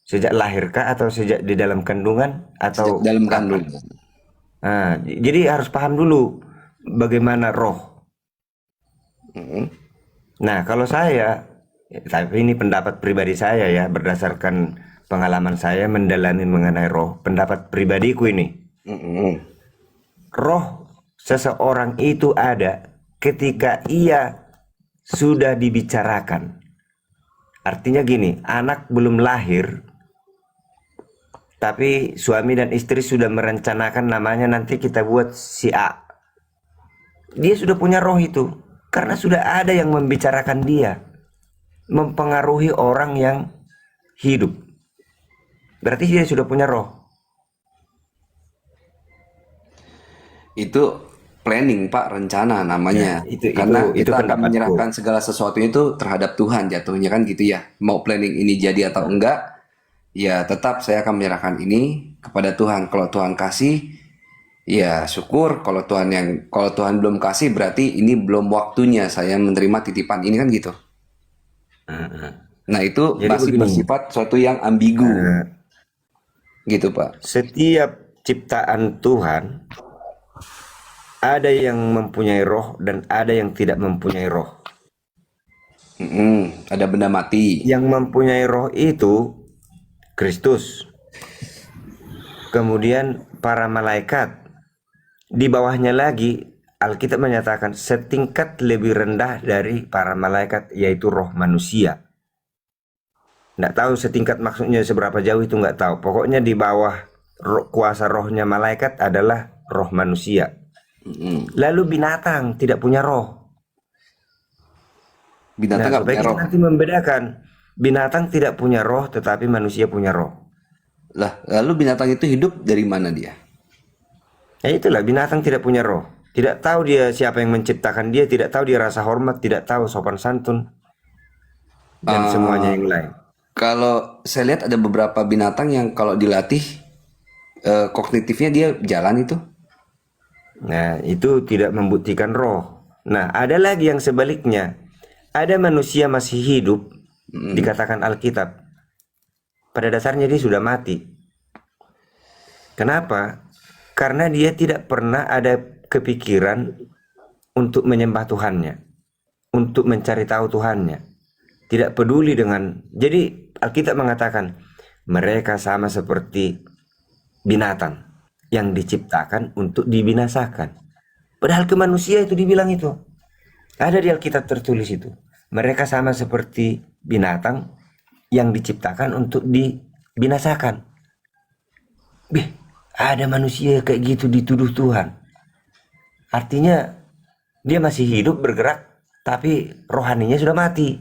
Sejak lahirkah atau sejak di dalam kandungan atau Sejak dalam kandungan? Nah, jadi harus paham dulu bagaimana roh. Nah, kalau saya, tapi ini pendapat pribadi saya ya, berdasarkan pengalaman saya mendalami mengenai roh, pendapat pribadiku ini. Roh seseorang itu ada ketika ia sudah dibicarakan. Artinya gini, anak belum lahir, tapi suami dan istri sudah merencanakan namanya nanti kita buat si A. Dia sudah punya roh itu, karena sudah ada yang membicarakan dia, mempengaruhi orang yang hidup. Berarti dia sudah punya roh. Itu planning, Pak, rencana namanya. Karena kita akan menyerahkan segala sesuatu itu terhadap Tuhan jatuhnya kan gitu ya. Mau planning ini jadi atau enggak, ya tetap saya akan menyerahkan ini kepada Tuhan. Kalau Tuhan kasih, ya syukur. Kalau Tuhan belum kasih, berarti ini belum waktunya saya menerima titipan ini kan gitu. Nah, itu Jadi masih begini. bersifat suatu yang ambigu. Gitu, Pak. Setiap ciptaan Tuhan ada yang mempunyai roh dan ada yang tidak mempunyai roh. Ada benda mati. Yang mempunyai roh itu Kristus. Kemudian para malaikat. Di bawahnya lagi Alkitab menyatakan setingkat lebih rendah dari para malaikat, yaitu roh manusia. Nggak tahu setingkat maksudnya seberapa jauh, itu nggak tahu. Pokoknya di bawah kuasa rohnya malaikat adalah roh manusia. Lalu binatang tidak punya roh. Binatang nggak supaya punya kita roh. nanti membedakan, binatang tidak punya roh tetapi manusia punya roh. Lah, lalu binatang itu hidup dari mana dia? Ya itulah, binatang tidak punya roh. Tidak tahu dia siapa yang menciptakan dia, tidak tahu dia rasa hormat, tidak tahu sopan santun, dan semuanya yang lain. Kalau saya lihat ada beberapa binatang yang kalau dilatih kognitifnya dia jalan itu. Nah, itu tidak membuktikan roh. Nah, ada lagi yang sebaliknya. Ada manusia masih hidup, dikatakan Alkitab. Pada dasarnya dia sudah mati. Kenapa? Karena dia tidak pernah ada kepikiran untuk menyembah Tuhannya, untuk mencari tahu Tuhannya. Tidak peduli dengan. Jadi Alkitab mengatakan mereka sama seperti binatang yang diciptakan untuk dibinasakan. Padahal ke manusia itu dibilang itu. Ada di Alkitab tertulis itu. Mereka sama seperti binatang yang diciptakan untuk dibinasakan. Ada manusia kayak gitu dituduh Tuhan. Artinya dia masih hidup bergerak, tapi rohaninya sudah mati.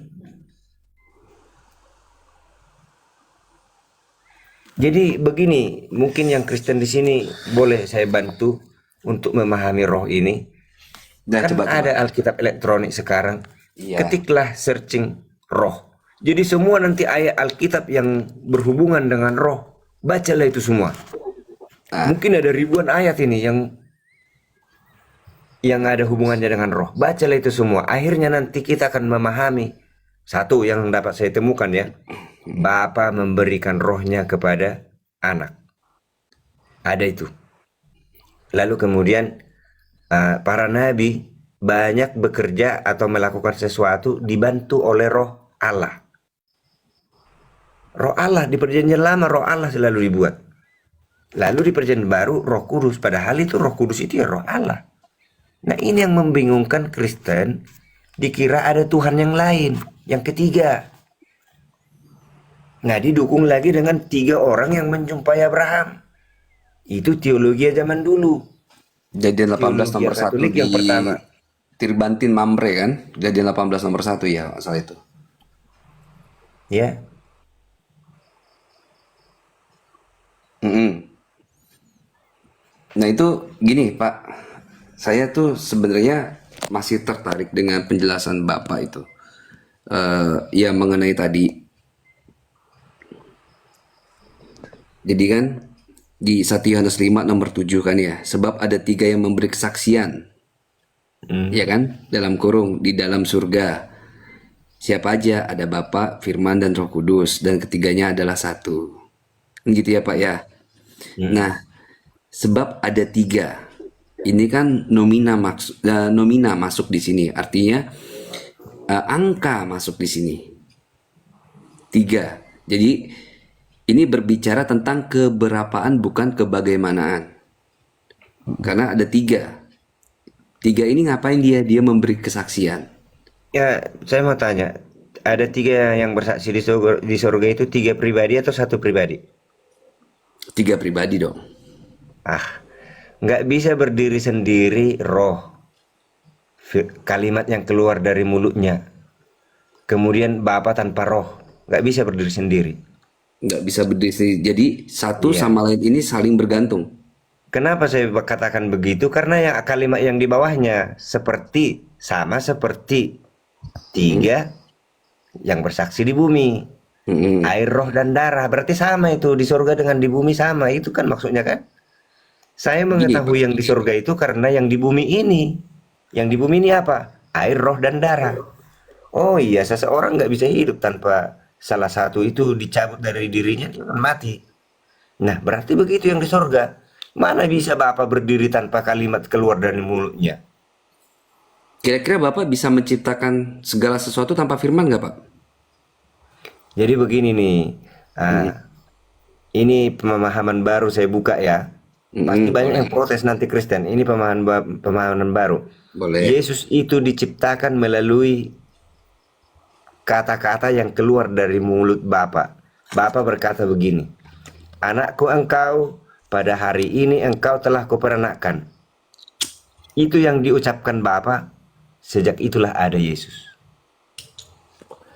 Jadi begini, mungkin yang Kristen di sini boleh saya bantu untuk memahami roh ini. Nah, Kan coba. ada Alkitab elektronik sekarang. Iya. Ketiklah searching roh. Jadi semua nanti ayat Alkitab yang berhubungan dengan roh, bacalah itu semua. Mungkin ada ribuan ayat ini yang ada hubungannya dengan roh. Bacalah itu semua. Akhirnya nanti kita akan memahami. Satu yang dapat saya temukan ya, Bapa memberikan rohnya kepada anak. Ada itu. Lalu kemudian para nabi banyak bekerja atau melakukan sesuatu dibantu oleh roh Allah. Roh Allah di perjanjian lama, roh Allah selalu dibuat. Lalu di perjanjian baru roh kudus, padahal itu roh kudus itu ya roh Allah. Nah ini yang membingungkan Kristen, dikira ada Tuhan yang lain, yang ketiga. Nah didukung lagi dengan 3 orang yang menjumpai Abraham. Itu teologi zaman dulu. Kejadian 18 nomor 1 Katolik di yang pertama. Tirbantin Mamre kan? Kejadian 18 nomor 1 ya, asal itu. Ya, Mm-mm. Nah itu gini Pak, saya tuh sebenarnya masih tertarik dengan penjelasan Bapak itu. Ya mengenai tadi. Jadi kan di 1 Yohanes 5 nomor 7 kan ya, sebab ada 3 yang memberi kesaksian, ya kan, dalam kurung di dalam surga. Siapa aja? Ada Bapa, Firman, dan Roh Kudus, dan ketiganya adalah satu. Gitu ya Pak ya. Nah, sebab ada 3. Ini kan nomina masuk di sini, artinya angka masuk di sini. 3. Jadi ini berbicara tentang keberapaan bukan kebagaimanaan. Karena ada 3. 3 ini ngapain dia? Dia memberi kesaksian. ya saya mau tanya, ada 3 yang bersaksi di surga itu 3 pribadi atau 1 pribadi? 3 pribadi dong. Nggak bisa berdiri sendiri roh, kalimat yang keluar dari mulutnya. Kemudian Bapa tanpa roh, nggak bisa berdiri sendiri. Nggak bisa berdiri sendiri. Jadi satu Iya. sama lain ini saling bergantung. Kenapa saya katakan begitu? Karena yang kalimat yang di bawahnya sama seperti 3 yang bersaksi di bumi. Mm-mm. Air, roh, dan darah. Berarti sama itu, di surga dengan di bumi sama. Itu kan maksudnya kan? Saya mengetahui yang di surga itu karena yang di bumi ini. Yang di bumi ini apa? Air, roh, dan darah. Oh iya, seseorang nggak bisa hidup tanpa salah satu itu dicabut dari dirinya, dia akan mati. Nah, berarti begitu yang di surga. Mana bisa Bapak berdiri tanpa kalimat keluar dari mulutnya? Kira-kira Bapak bisa menciptakan segala sesuatu tanpa firman nggak Pak? Jadi begini nih, ini pemahaman baru saya buka ya. Pasti banyak yang protes nanti Kristen. Ini pemahaman baru. Boleh. Yesus itu diciptakan melalui kata-kata yang keluar dari mulut Bapa. Bapa berkata begini, anakku engkau, pada hari ini engkau telah kuperanakkan. Itu yang diucapkan Bapa, sejak itulah ada Yesus.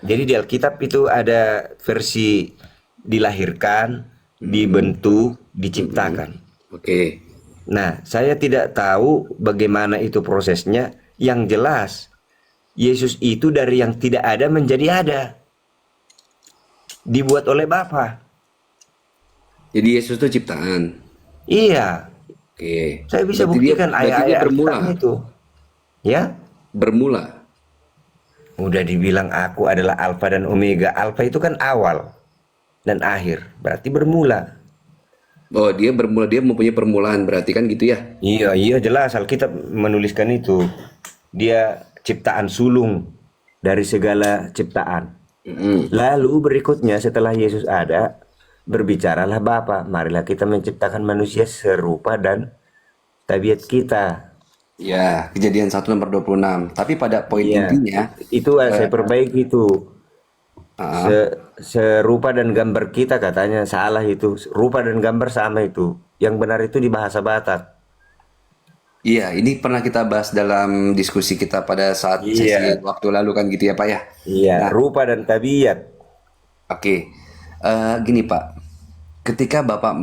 Jadi di Alkitab itu ada versi dilahirkan, dibentuk, diciptakan. Oke. Nah, saya tidak tahu bagaimana itu prosesnya. Yang jelas, Yesus itu dari yang tidak ada menjadi ada. Dibuat oleh Bapa. Jadi Yesus itu ciptaan. Iya, Oke. saya bisa Berarti buktikan berarti dia ayat-ayat bermula. Alkitab itu. Ya, Bermula. udah dibilang aku adalah Alfa dan Omega. Alfa itu kan awal dan akhir, berarti bermula. Oh, dia bermula, dia mempunyai permulaan berarti kan gitu ya? Iya jelas Alkitab menuliskan itu. Dia ciptaan sulung dari segala ciptaan. Mm-mm. Lalu berikutnya setelah Yesus ada, berbicaralah Bapa, marilah kita menciptakan manusia serupa dan tabiat kita. Ya, Kejadian 1 nomor 26. Tapi pada poin Iya, intinya, itu saya perbaiki itu. ah, Serupa dan gambar kita katanya salah itu. Rupa dan gambar sama itu. Yang benar itu di bahasa Batak. iya, ini pernah kita bahas dalam diskusi kita pada saat sesi Iya. waktu lalu kan gitu ya Pak ya? Iya, rupa dan tabiat. Oke, gini Pak, ketika Bapak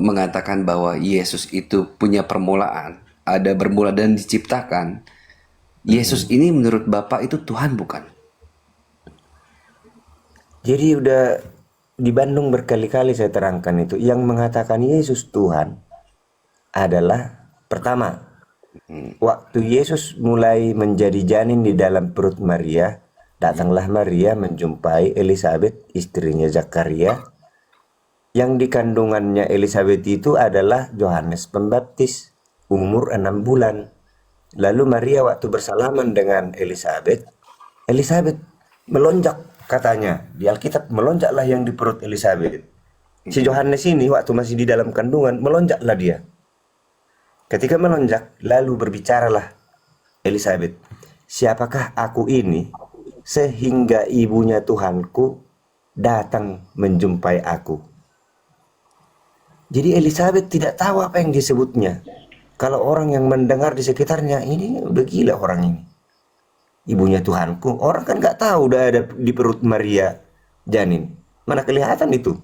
mengatakan bahwa Yesus itu punya permulaan, ada bermula dan diciptakan, Yesus ini menurut Bapak itu Tuhan bukan? Jadi udah di Bandung berkali-kali saya terangkan itu. Yang mengatakan Yesus Tuhan adalah pertama, waktu Yesus mulai menjadi janin di dalam perut Maria, datanglah Maria menjumpai Elizabeth, istrinya Zakaria. yang di kandungannya Elizabeth itu adalah Yohanes Pembaptis, umur 6 bulan. Lalu Maria waktu bersalaman dengan Elizabeth, Elizabeth melonjak katanya. Di Alkitab melonjaklah yang di perut Elizabeth. Si Yohanes ini waktu masih di dalam kandungan, melonjaklah dia. Ketika melonjak, lalu berbicaralah Elizabeth, siapakah aku ini sehingga ibunya Tuhanku datang menjumpai aku. Jadi Elizabeth tidak tahu apa yang disebutnya. Kalau orang yang mendengar di sekitarnya, ini udah gila orang ini. Ibunya Tuhanku, orang kan nggak tahu udah ada di perut Maria janin. Mana kelihatan itu.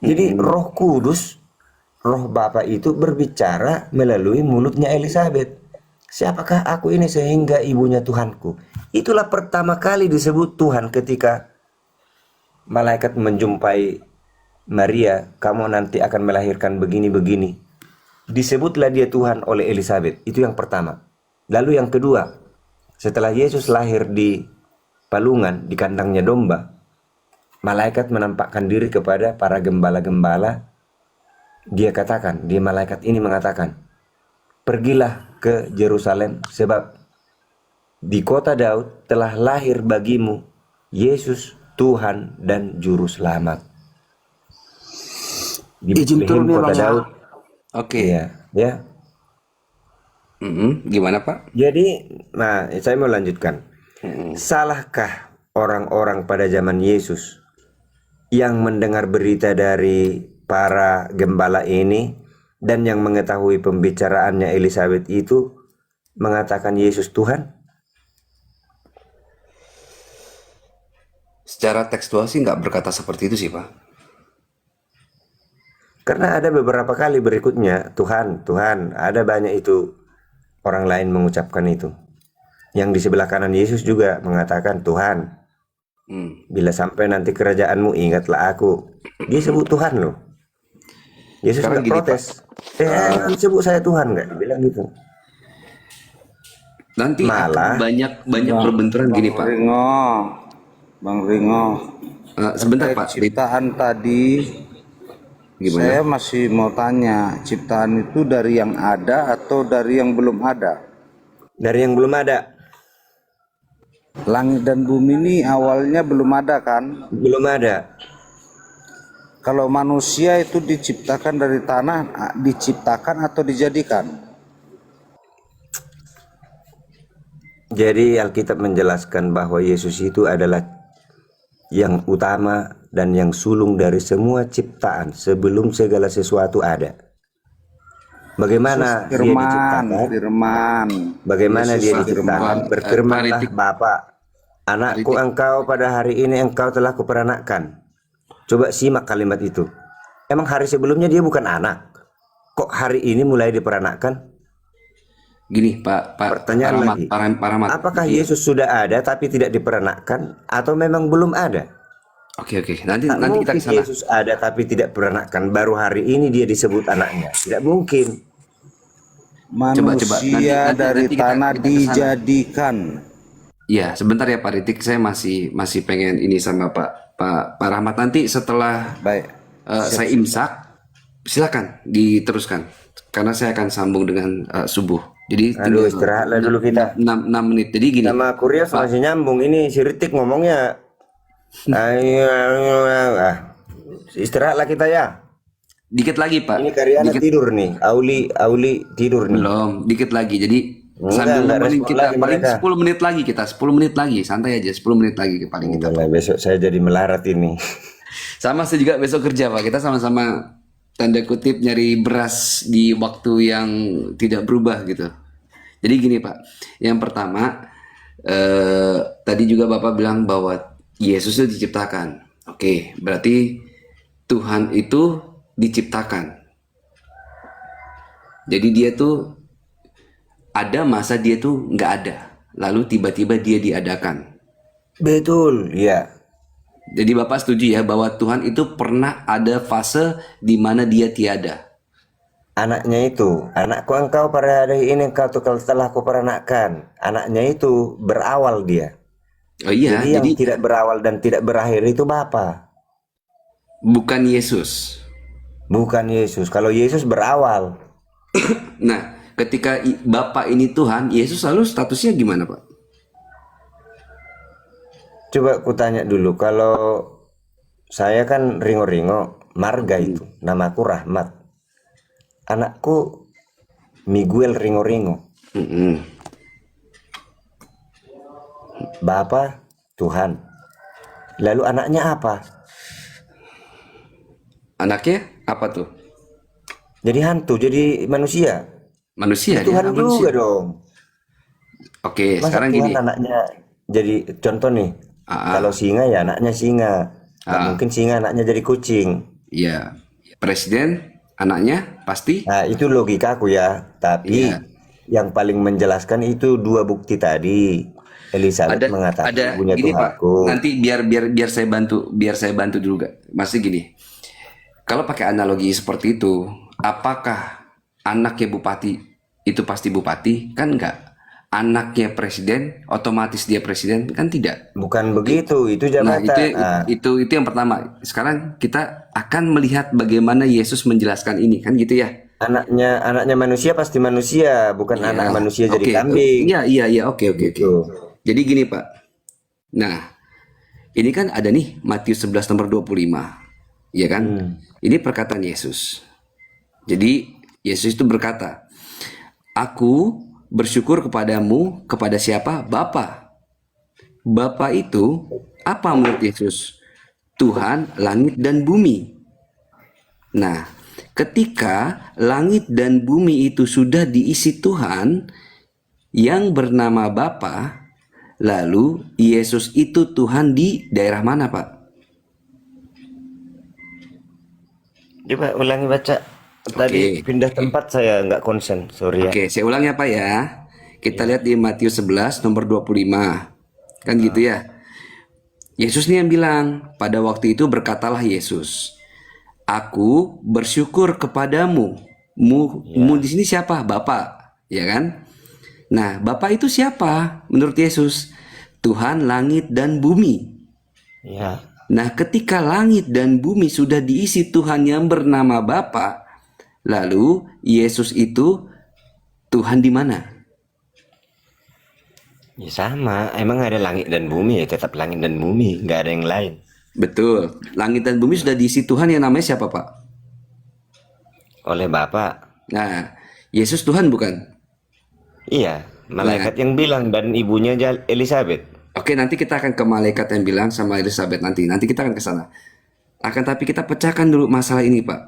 Jadi Roh Kudus, Roh Bapa itu berbicara melalui mulutnya Elizabeth. Siapakah aku ini sehingga ibunya Tuhanku? Itulah pertama kali disebut Tuhan ketika malaikat menjumpai Maria, kamu nanti akan melahirkan begini-begini. Disebutlah dia Tuhan oleh Elizabeth. Itu yang pertama. Lalu yang kedua, setelah Yesus lahir di palungan, di kandangnya domba, malaikat menampakkan diri kepada para gembala-gembala. Dia malaikat ini mengatakan, pergilah ke Yerusalem sebab di kota Daud telah lahir bagimu Yesus Tuhan dan Juru Selamat. Di Izin turun ya, kota Bang, ya. Daud. Oke. Ya. Gimana Pak? Jadi, nah saya mau lanjutkan. Salahkah orang-orang pada zaman Yesus yang mendengar berita dari para gembala ini dan yang mengetahui pembicaraannya Elizabeth itu mengatakan Yesus Tuhan? Secara tekstual sih nggak berkata seperti itu sih Pak. Karena ada beberapa kali berikutnya Tuhan, Tuhan, ada banyak itu orang lain mengucapkan itu. Yang di sebelah kanan Yesus juga mengatakan Tuhan, bila sampai nanti kerajaanmu ingatlah aku. Dia sebut Tuhan loh. Yesus Sekarang nggak gini, protes. Jangan sebut saya Tuhan, nggak dibilang gitu. Nanti Malah- akan banyak perbenturan gini Pak. Bang Ringo, Sebentar Pak. ciptaan tadi Gimana? saya masih mau tanya, ciptaan itu dari yang ada atau dari yang belum ada? Dari yang belum ada, Langit dan bumi ini awalnya belum ada kan? belum ada. Kalau manusia itu diciptakan dari tanah, diciptakan atau dijadikan? Jadi Alkitab menjelaskan bahwa Yesus itu adalah yang utama dan yang sulung dari semua ciptaan sebelum segala sesuatu ada. Bagaimana dia diciptakan? Firman. Bagaimana dia Yesus diciptakan? firman. Berfirmanlah Paritik. Bapa, anakku engkau pada hari ini engkau telah kuperanakkan. Coba simak kalimat itu. Emang hari sebelumnya dia bukan anak? Kok hari ini mulai diperanakkan? Gini Pak, Pertanyaan lagi. Paramat. Apakah Yesus sudah ada tapi tidak diperanakkan atau memang belum ada? Oke. Nanti Tak kita mungkin ke sana. Yesus ada tapi tidak peranakkan. Baru hari ini dia disebut anaknya. Tidak mungkin. Manusia Nanti dari kita tanah kesana. dijadikan. Iya, sebentar ya Pak Ritik, saya masih pengen ini sama Pak Rahmat. Nanti setelah Baik. saya imsak, silakan diteruskan karena saya akan sambung dengan subuh. Jadi Aduh, istirahatlah dulu kita. 6 menit. Jadi gini. Sama Kurios masih nyambung. Ini si Ritik ngomongnya. Istirahatlah kita ya. Dikit lagi Pak. Ini Karyana Dikit, tidur nih. Auli tidur nih. belum, dikit lagi. Jadi Enggak, sambil enggak nemenin respon kita lagi paling mereka. 10 menit lagi kita, 10 menit lagi, santai aja 10 menit lagi paling kita. Udah lah, besok saya jadi melarat ini. Sama saya juga besok kerja Pak. Kita sama-sama tanda kutip nyari beras di waktu yang tidak berubah gitu. Jadi gini Pak, yang pertama tadi juga Bapak bilang bahwa Yesus itu diciptakan. Oke, berarti Tuhan itu diciptakan. Jadi dia tuh ada masa dia tuh nggak ada, lalu tiba-tiba dia diadakan. Betul, ya. Jadi Bapak setuju ya bahwa Tuhan itu pernah ada fase di mana dia tiada. Anaknya itu, anakku engkau pada hari ini engkau telah kuperanakkan. Anaknya itu berawal dia. Oh iya, Jadi yang jadi tidak berawal dan tidak berakhir itu Bapa, bukan Yesus. bukan Yesus. Kalau Yesus berawal. Nah, ketika Bapa ini Tuhan, Yesus lalu statusnya gimana, Pak? Coba ku tanya dulu, kalau saya kan Ringo-Ringo, Marga itu, namaku Rahmat. Anakku Miguel Ringo-Ringo. Mm-mm. Bapa Tuhan. Lalu anaknya apa? Anaknya apa tuh? Jadi hantu, jadi manusia. Manusia dia, Tuhan manusia. juga dong. Oke, Masa sekarang Tuhan gini. anaknya jadi contoh nih. Ah, Kalau singa ya anaknya singa. Nggak mungkin singa anaknya jadi kucing. Iya, presiden anaknya pasti. Nah, itu logikaku ya. Tapi Iya. yang paling menjelaskan itu dua bukti tadi. Elizabeth Ada mengatakan ada ibunya gini Pak. Tuhanku. Nanti biar saya bantu dulu gak? Masih gini. Kalau pakai analogi seperti itu, apakah anaknya bupati itu pasti bupati? Kan enggak. Anaknya presiden otomatis dia presiden? Kan tidak. Bukan begitu, itu Nah, jabatan. Nah, itu yang pertama. Sekarang kita akan melihat bagaimana Yesus menjelaskan ini, kan gitu ya. anaknya manusia pasti manusia, bukan Iya. anak manusia jadi Oke. kambing. Iya, oke. Gitu. Jadi gini, Pak. Nah, ini kan ada nih Matius 11 nomor 25. Iya kan? Ini perkataan Yesus. Jadi Yesus itu berkata, "Aku bersyukur kepadamu, kepada siapa? Bapa." Bapa itu apa menurut Yesus? Tuhan langit dan bumi. Nah, ketika langit dan bumi itu sudah diisi Tuhan yang bernama Bapa, lalu Yesus itu Tuhan di daerah mana, Pak? Coba ulangi baca. Tadi Oke. pindah tempat saya nggak konsen, sorry ya. Oke, saya ulang ya, Pak ya. Kita lihat di Matius 11 nomor 25. Kan gitu ya. Yesus nih yang bilang, pada waktu itu berkatalah Yesus, "Aku bersyukur kepadamu." Mu di sini siapa? Bapa, ya kan? Nah, Bapa itu siapa menurut Yesus? Tuhan langit dan bumi. Ya. Nah, ketika langit dan bumi sudah diisi Tuhan yang bernama Bapa, lalu Yesus itu Tuhan di mana? Ya sama, emang ada langit dan bumi ya tetap langit dan bumi, nggak ada yang lain. Betul, langit dan bumi sudah diisi Tuhan yang namanya siapa, Pak? Oleh Bapak. Nah, Yesus Tuhan bukan? Iya, malaikat yang bilang dan ibunya Elizabeth. Oke, nanti kita akan ke malaikat yang bilang sama Elizabeth nanti. Nanti kita akan ke sana. Akan tapi kita pecahkan dulu masalah ini, Pak.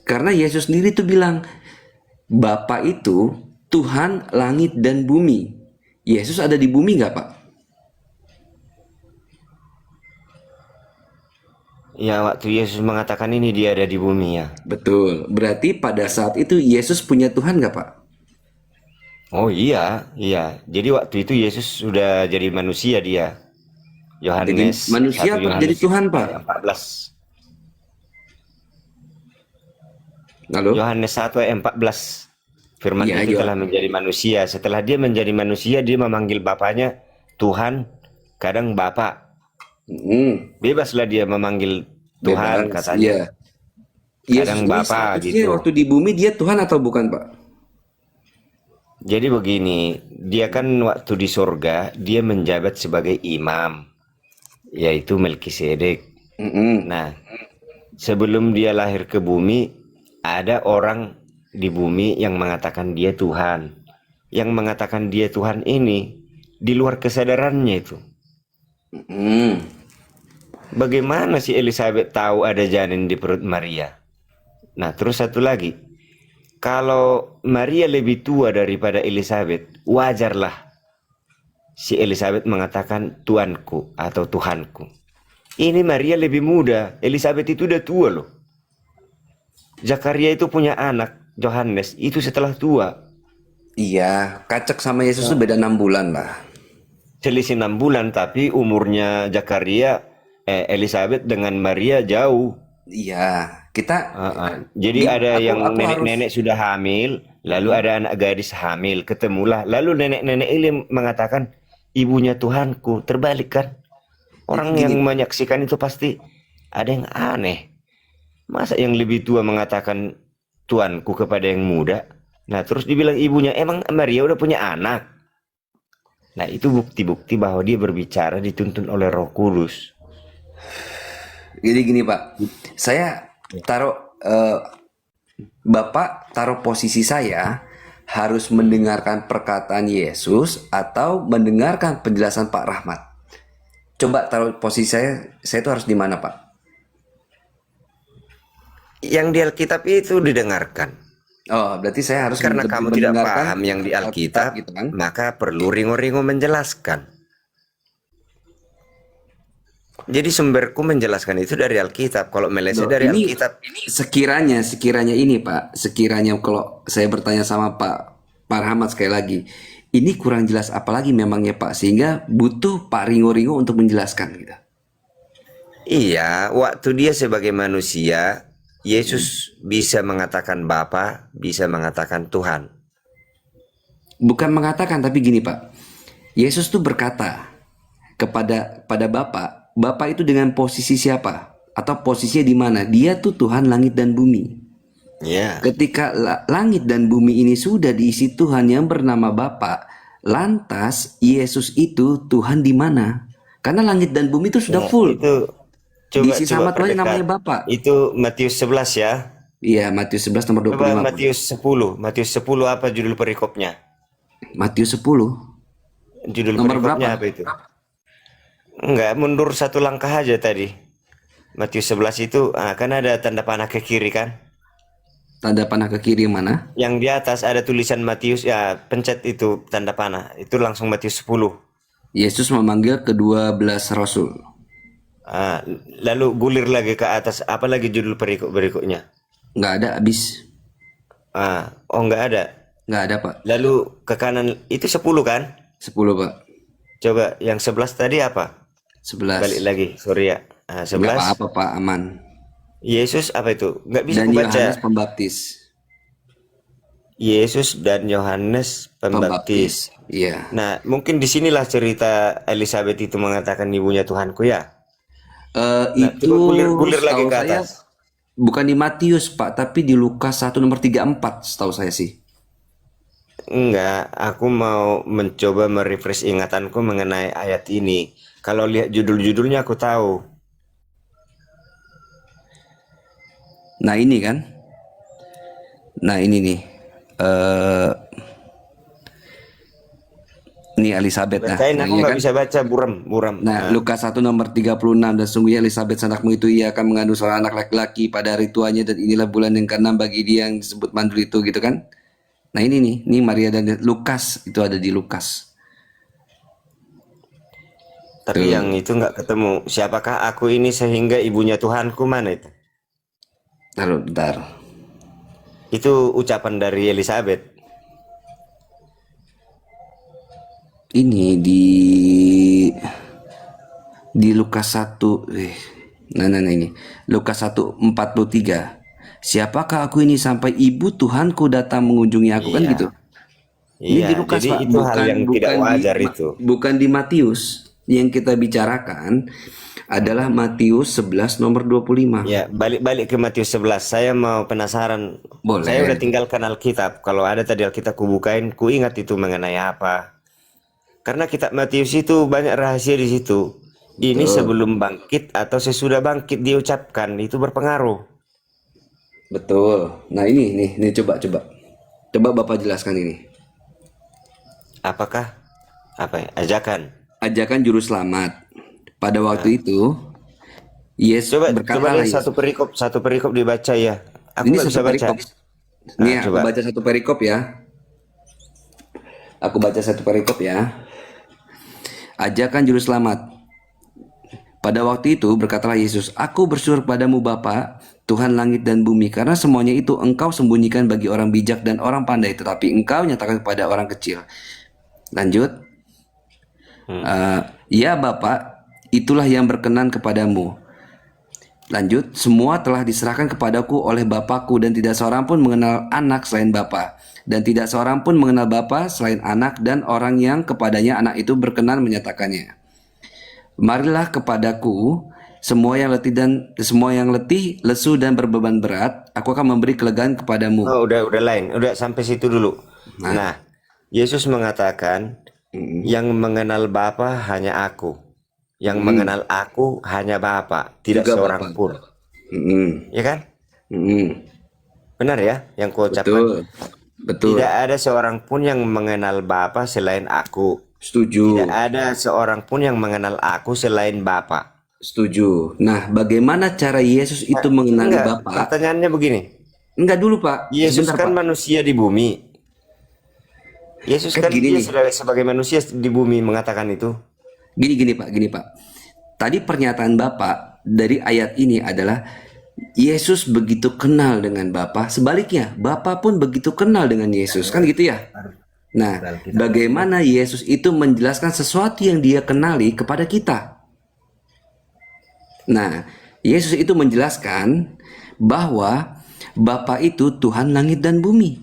Karena Yesus sendiri tuh bilang, Bapa itu Tuhan langit dan bumi. Yesus ada di bumi nggak, Pak? Ya, waktu Yesus mengatakan ini dia ada di bumi ya. Betul. Berarti pada saat itu Yesus punya Tuhan nggak, Pak? Oh iya, iya. Jadi waktu itu Yesus sudah jadi manusia dia. Yohanes Jadi manusia 1 apa Yohanes jadi Tuhan, Pak? 14. Halo? Yohanes 1 ayat 14. Firman Iya, itu telah menjadi manusia. Setelah dia menjadi manusia, dia memanggil Bapaknya Tuhan, kadang Bapa. Bebaslah dia memanggil Tuhan, Bebas, katanya. iya. Yesus Kadang ini Bapa statusnya gitu. waktu di bumi dia Tuhan atau bukan, Pak? Jadi begini, dia kan waktu di surga, dia menjabat sebagai imam, yaitu Melkisedek. Nah, sebelum dia lahir ke bumi, ada orang di bumi yang mengatakan dia Tuhan. Yang mengatakan dia Tuhan ini di luar kesadarannya itu. Bagaimana si Elizabeth tahu ada janin di perut Maria? Nah, terus satu lagi. Kalau Maria lebih tua daripada Elizabeth, wajarlah si Elizabeth mengatakan tuanku atau Tuhanku. Ini Maria lebih muda, Elizabeth itu udah tua loh. Zakaria itu punya anak, Yohanes, itu setelah tua. Iya, kacek sama Yesus itu beda 6 bulan lah. Selisih 6 bulan, tapi umurnya Zakaria, Elizabeth dengan Maria jauh. Iya, kita Jadi ada yang aku nenek-nenek sudah hamil, lalu ada anak gadis hamil, ketemulah. Lalu nenek-nenek ini mengatakan, ibunya Tuhanku. Terbalik kan? Orang yang menyaksikan itu pasti ada yang aneh. Masa yang lebih tua mengatakan Tuanku kepada yang muda? Nah, terus dibilang ibunya, emang Maria udah punya anak? Nah, itu bukti-bukti bahwa dia berbicara dituntun oleh Roh Kudus. Jadi gini Pak, saya taruh Bapak taruh posisi saya harus mendengarkan perkataan Yesus atau mendengarkan penjelasan Pak Rahmat. Coba taruh posisi saya itu harus di mana Pak? Yang di Alkitab itu didengarkan. Oh, berarti saya harus Karena lebih kamu tidak mendengarkan paham yang di Alkitab, gitu kan? maka perlu Ringo-Ringo menjelaskan. Jadi sumberku menjelaskan itu dari Alkitab. Kalau meleset Loh, dari ini Alkitab, sekiranya ini Pak, sekiranya kalau saya bertanya sama Pak Rahmat sekali lagi, ini kurang jelas apalagi memangnya Pak, sehingga butuh Pak Ringo-Ringo untuk menjelaskan gitu. iya, waktu dia sebagai manusia, Yesus bisa mengatakan Bapa, bisa mengatakan Tuhan. Bukan mengatakan, tapi gini Pak, Yesus tuh berkata pada Bapa, Bapa itu dengan posisi siapa? Atau posisinya di mana? Dia tuh Tuhan langit dan bumi. Ya, Ketika langit dan bumi ini sudah diisi Tuhan yang bernama Bapa, lantas Yesus itu Tuhan di mana? Karena langit dan bumi itu sudah full. itu Diisi sama Tuhan yang perdekat. namanya Bapa. Itu Matius 11 ya. Iya, Matius 11 nomor Coba 25. Matius 10. Matius 10 apa judul perikopnya? Matius 10. Judul Nomor perikopnya berapa? apa itu? Enggak, mundur satu langkah aja tadi. Matius 11 itu kan ada tanda panah ke kiri kan? Tanda panah ke kiri mana? Yang di atas ada tulisan Matius, ya pencet itu tanda panah. Itu langsung Matius 10. Yesus memanggil ke-12 rasul. Lalu gulir lagi ke atas, apa lagi judul perikop berikutnya? Nggak ada habis. Enggak ada. Nggak ada Pak. Lalu ke kanan itu 10 kan? 10 Pak. Coba yang 11 tadi apa? 11. Balik lagi, sorry ya. Nggak 11. apa-apa Pak, aman. Yesus apa itu? Nggak bisa Dan kubaca. Yohanes Pembaptis. Yesus dan Yohanes Pembaptis. Iya. Nah, mungkin disinilah cerita Elizabeth itu mengatakan ibunya Tuhanku ya. Itu gulir lagi setahu ke saya atas. bukan di Matius Pak, tapi di Lukas 1 nomor 34 setahu saya sih. Enggak, aku mau mencoba merefresh ingatanku mengenai ayat ini. Kalau lihat judul-judulnya aku tahu. Nah ini kan. Nah ini nih. Ini Elizabeth. Bacain, Nah, aku iya nggak kan? bisa baca, buram. Nah, Lukas 1 nomor 36, dan sungguhnya Elizabeth anakmu itu ia akan mengandung seorang anak laki-laki pada hari tuanya, dan inilah bulan yang ke-6 bagi dia yang disebut mandul itu, gitu kan. Nah ini nih, ini Maria dan Lukas, itu ada di Lukas. Tapi yang itu nggak ketemu. Siapakah aku ini sehingga ibunya Tuhanku mana itu? Taruh, bentar. Itu ucapan dari Elizabeth. Ini di Lukas 1 nah ini Lukas 1:43. Siapakah aku ini sampai ibu Tuhanku datang mengunjungi aku, kan Iya. gitu. Ini Iya, di Lukas jadi Pak, itu hal yang tidak wajar itu. bukan di Matius. Yang kita bicarakan adalah Matius 11 nomor 25. Ya, balik ke Matius 11. Saya mau penasaran. Boleh. Saya udah tinggalkan Alkitab. Kalau ada tadi Alkitab ku bukain, ku ingat itu mengenai apa. Karena kitab Matius itu banyak rahasia di situ. Ini sebelum bangkit atau sesudah bangkit diucapkan, itu berpengaruh. Betul. Nah ini coba Bapak jelaskan ini. Apakah? Apa ya? Ajakan. Ajakan juru selamat. Pada waktu itu Yesus Coba berkata, lihat satu perikop dibaca ya. Aku ini nggak bisa satu baca. perikop. Nih, aku Coba. baca satu perikop ya. Aku baca satu perikop ya. Ajakan juru selamat. Pada waktu itu berkatalah Yesus, aku bersyukur padamu Bapa, Tuhan langit dan bumi, karena semuanya itu engkau sembunyikan bagi orang bijak dan orang pandai, tetapi engkau nyatakan kepada orang kecil. Lanjut. Ya Bapa, itulah yang berkenan kepadamu. Lanjut, semua telah diserahkan kepadaku oleh Bapakku dan tidak seorang pun mengenal anak selain Bapa dan tidak seorang pun mengenal Bapa selain anak dan orang yang kepadanya anak itu berkenan menyatakannya. Marilah kepadaku semua yang letih, lesu dan berbeban berat, aku akan memberi kelegaan kepadamu. Oh, udah lain. Udah sampai situ dulu. Nah, Yesus mengatakan yang mengenal Bapa hanya aku. Yang mengenal aku hanya Bapa, tidak Juga seorang Bapa. pun. Ya kan? Benar ya yang kau ucapkan? Betul. Betul. Tidak ada seorang pun yang mengenal Bapa selain aku. Setuju. Tidak ada seorang pun yang mengenal aku selain Bapa. Setuju. Nah, bagaimana cara Yesus itu mengenali Enggak, Bapa? pertanyaannya begini. Enggak dulu, Pak. Yesus Sebentar, kan Pak. manusia di bumi. Yesus Kan kan gini dia nih. sebagai manusia di bumi mengatakan itu. Gini Pak. Tadi pernyataan Bapak dari ayat ini adalah Yesus begitu kenal dengan Bapa, sebaliknya Bapa pun begitu kenal dengan Yesus, kan gitu ya? Nah, bagaimana Yesus itu menjelaskan sesuatu yang dia kenali kepada kita? Nah, Yesus itu menjelaskan bahwa Bapa itu Tuhan langit dan bumi.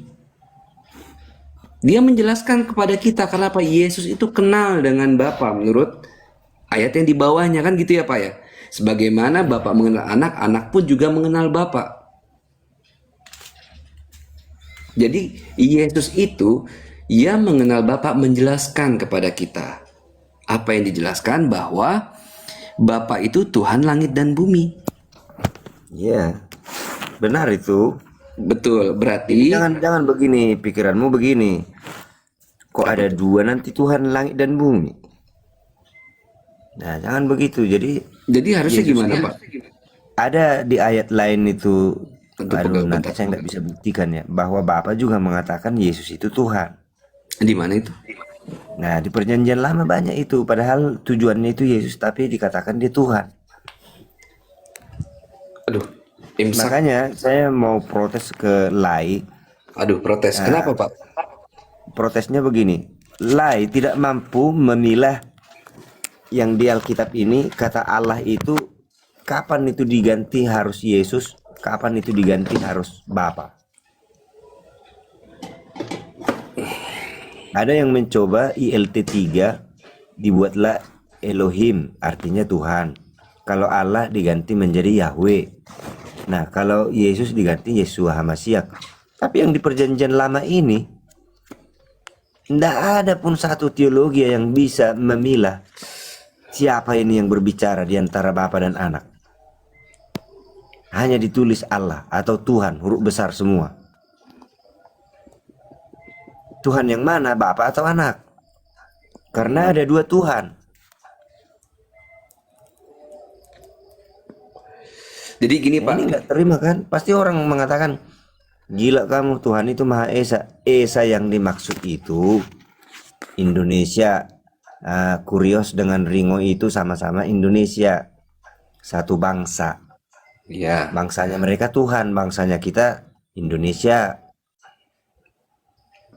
Dia menjelaskan kepada kita kenapa Yesus itu kenal dengan Bapa menurut ayat yang di bawahnya, kan gitu ya Pak ya. Sebagaimana Bapak mengenal anak, anak pun juga mengenal Bapak. Jadi Yesus itu yang mengenal Bapak menjelaskan kepada kita. Apa yang dijelaskan bahwa Bapak itu Tuhan langit dan bumi. Iya. Benar itu. Betul, berarti Jangan begini, pikiranmu begini. Kok ada dua nanti Tuhan langit dan bumi? Nah, jangan begitu. Jadi harusnya gimana Pak? ada di ayat lain itu. Untuk Aduh, pegang nanti bentar. saya nggak bisa buktikan ya. Bahwa Bapa juga mengatakan Yesus itu Tuhan. Di mana itu? Nah, di perjanjian lama banyak itu. Padahal tujuannya itu Yesus, tapi dikatakan dia Tuhan. Aduh, imsak. Makanya saya mau protes ke Lai. Aduh, protes. Kenapa Pak? Protesnya begini. Lai tidak mampu memilah yang di Alkitab ini kata Allah itu kapan itu diganti harus Yesus, kapan itu diganti harus Bapa. Ada yang mencoba ILT 3 dibuatlah Elohim, artinya Tuhan. Kalau Allah diganti menjadi Yahweh. Nah, kalau Yesus diganti Yeshua HaMashiach. Tapi yang di perjanjian lama ini tidak ada pun satu teologi yang bisa memilah siapa ini yang berbicara di antara Bapa dan Anak. Hanya ditulis Allah atau Tuhan, huruf besar semua. Tuhan yang mana, Bapa atau Anak? Karena ada dua Tuhan. Jadi gini Pak. Ini nggak terima kan? Pasti orang mengatakan, gila kamu, Tuhan itu Maha Esa. Esa yang dimaksud itu Indonesia. Kurios dengan Ringo itu sama-sama Indonesia, satu bangsa. Iya. Bangsanya mereka Tuhan, bangsanya kita Indonesia.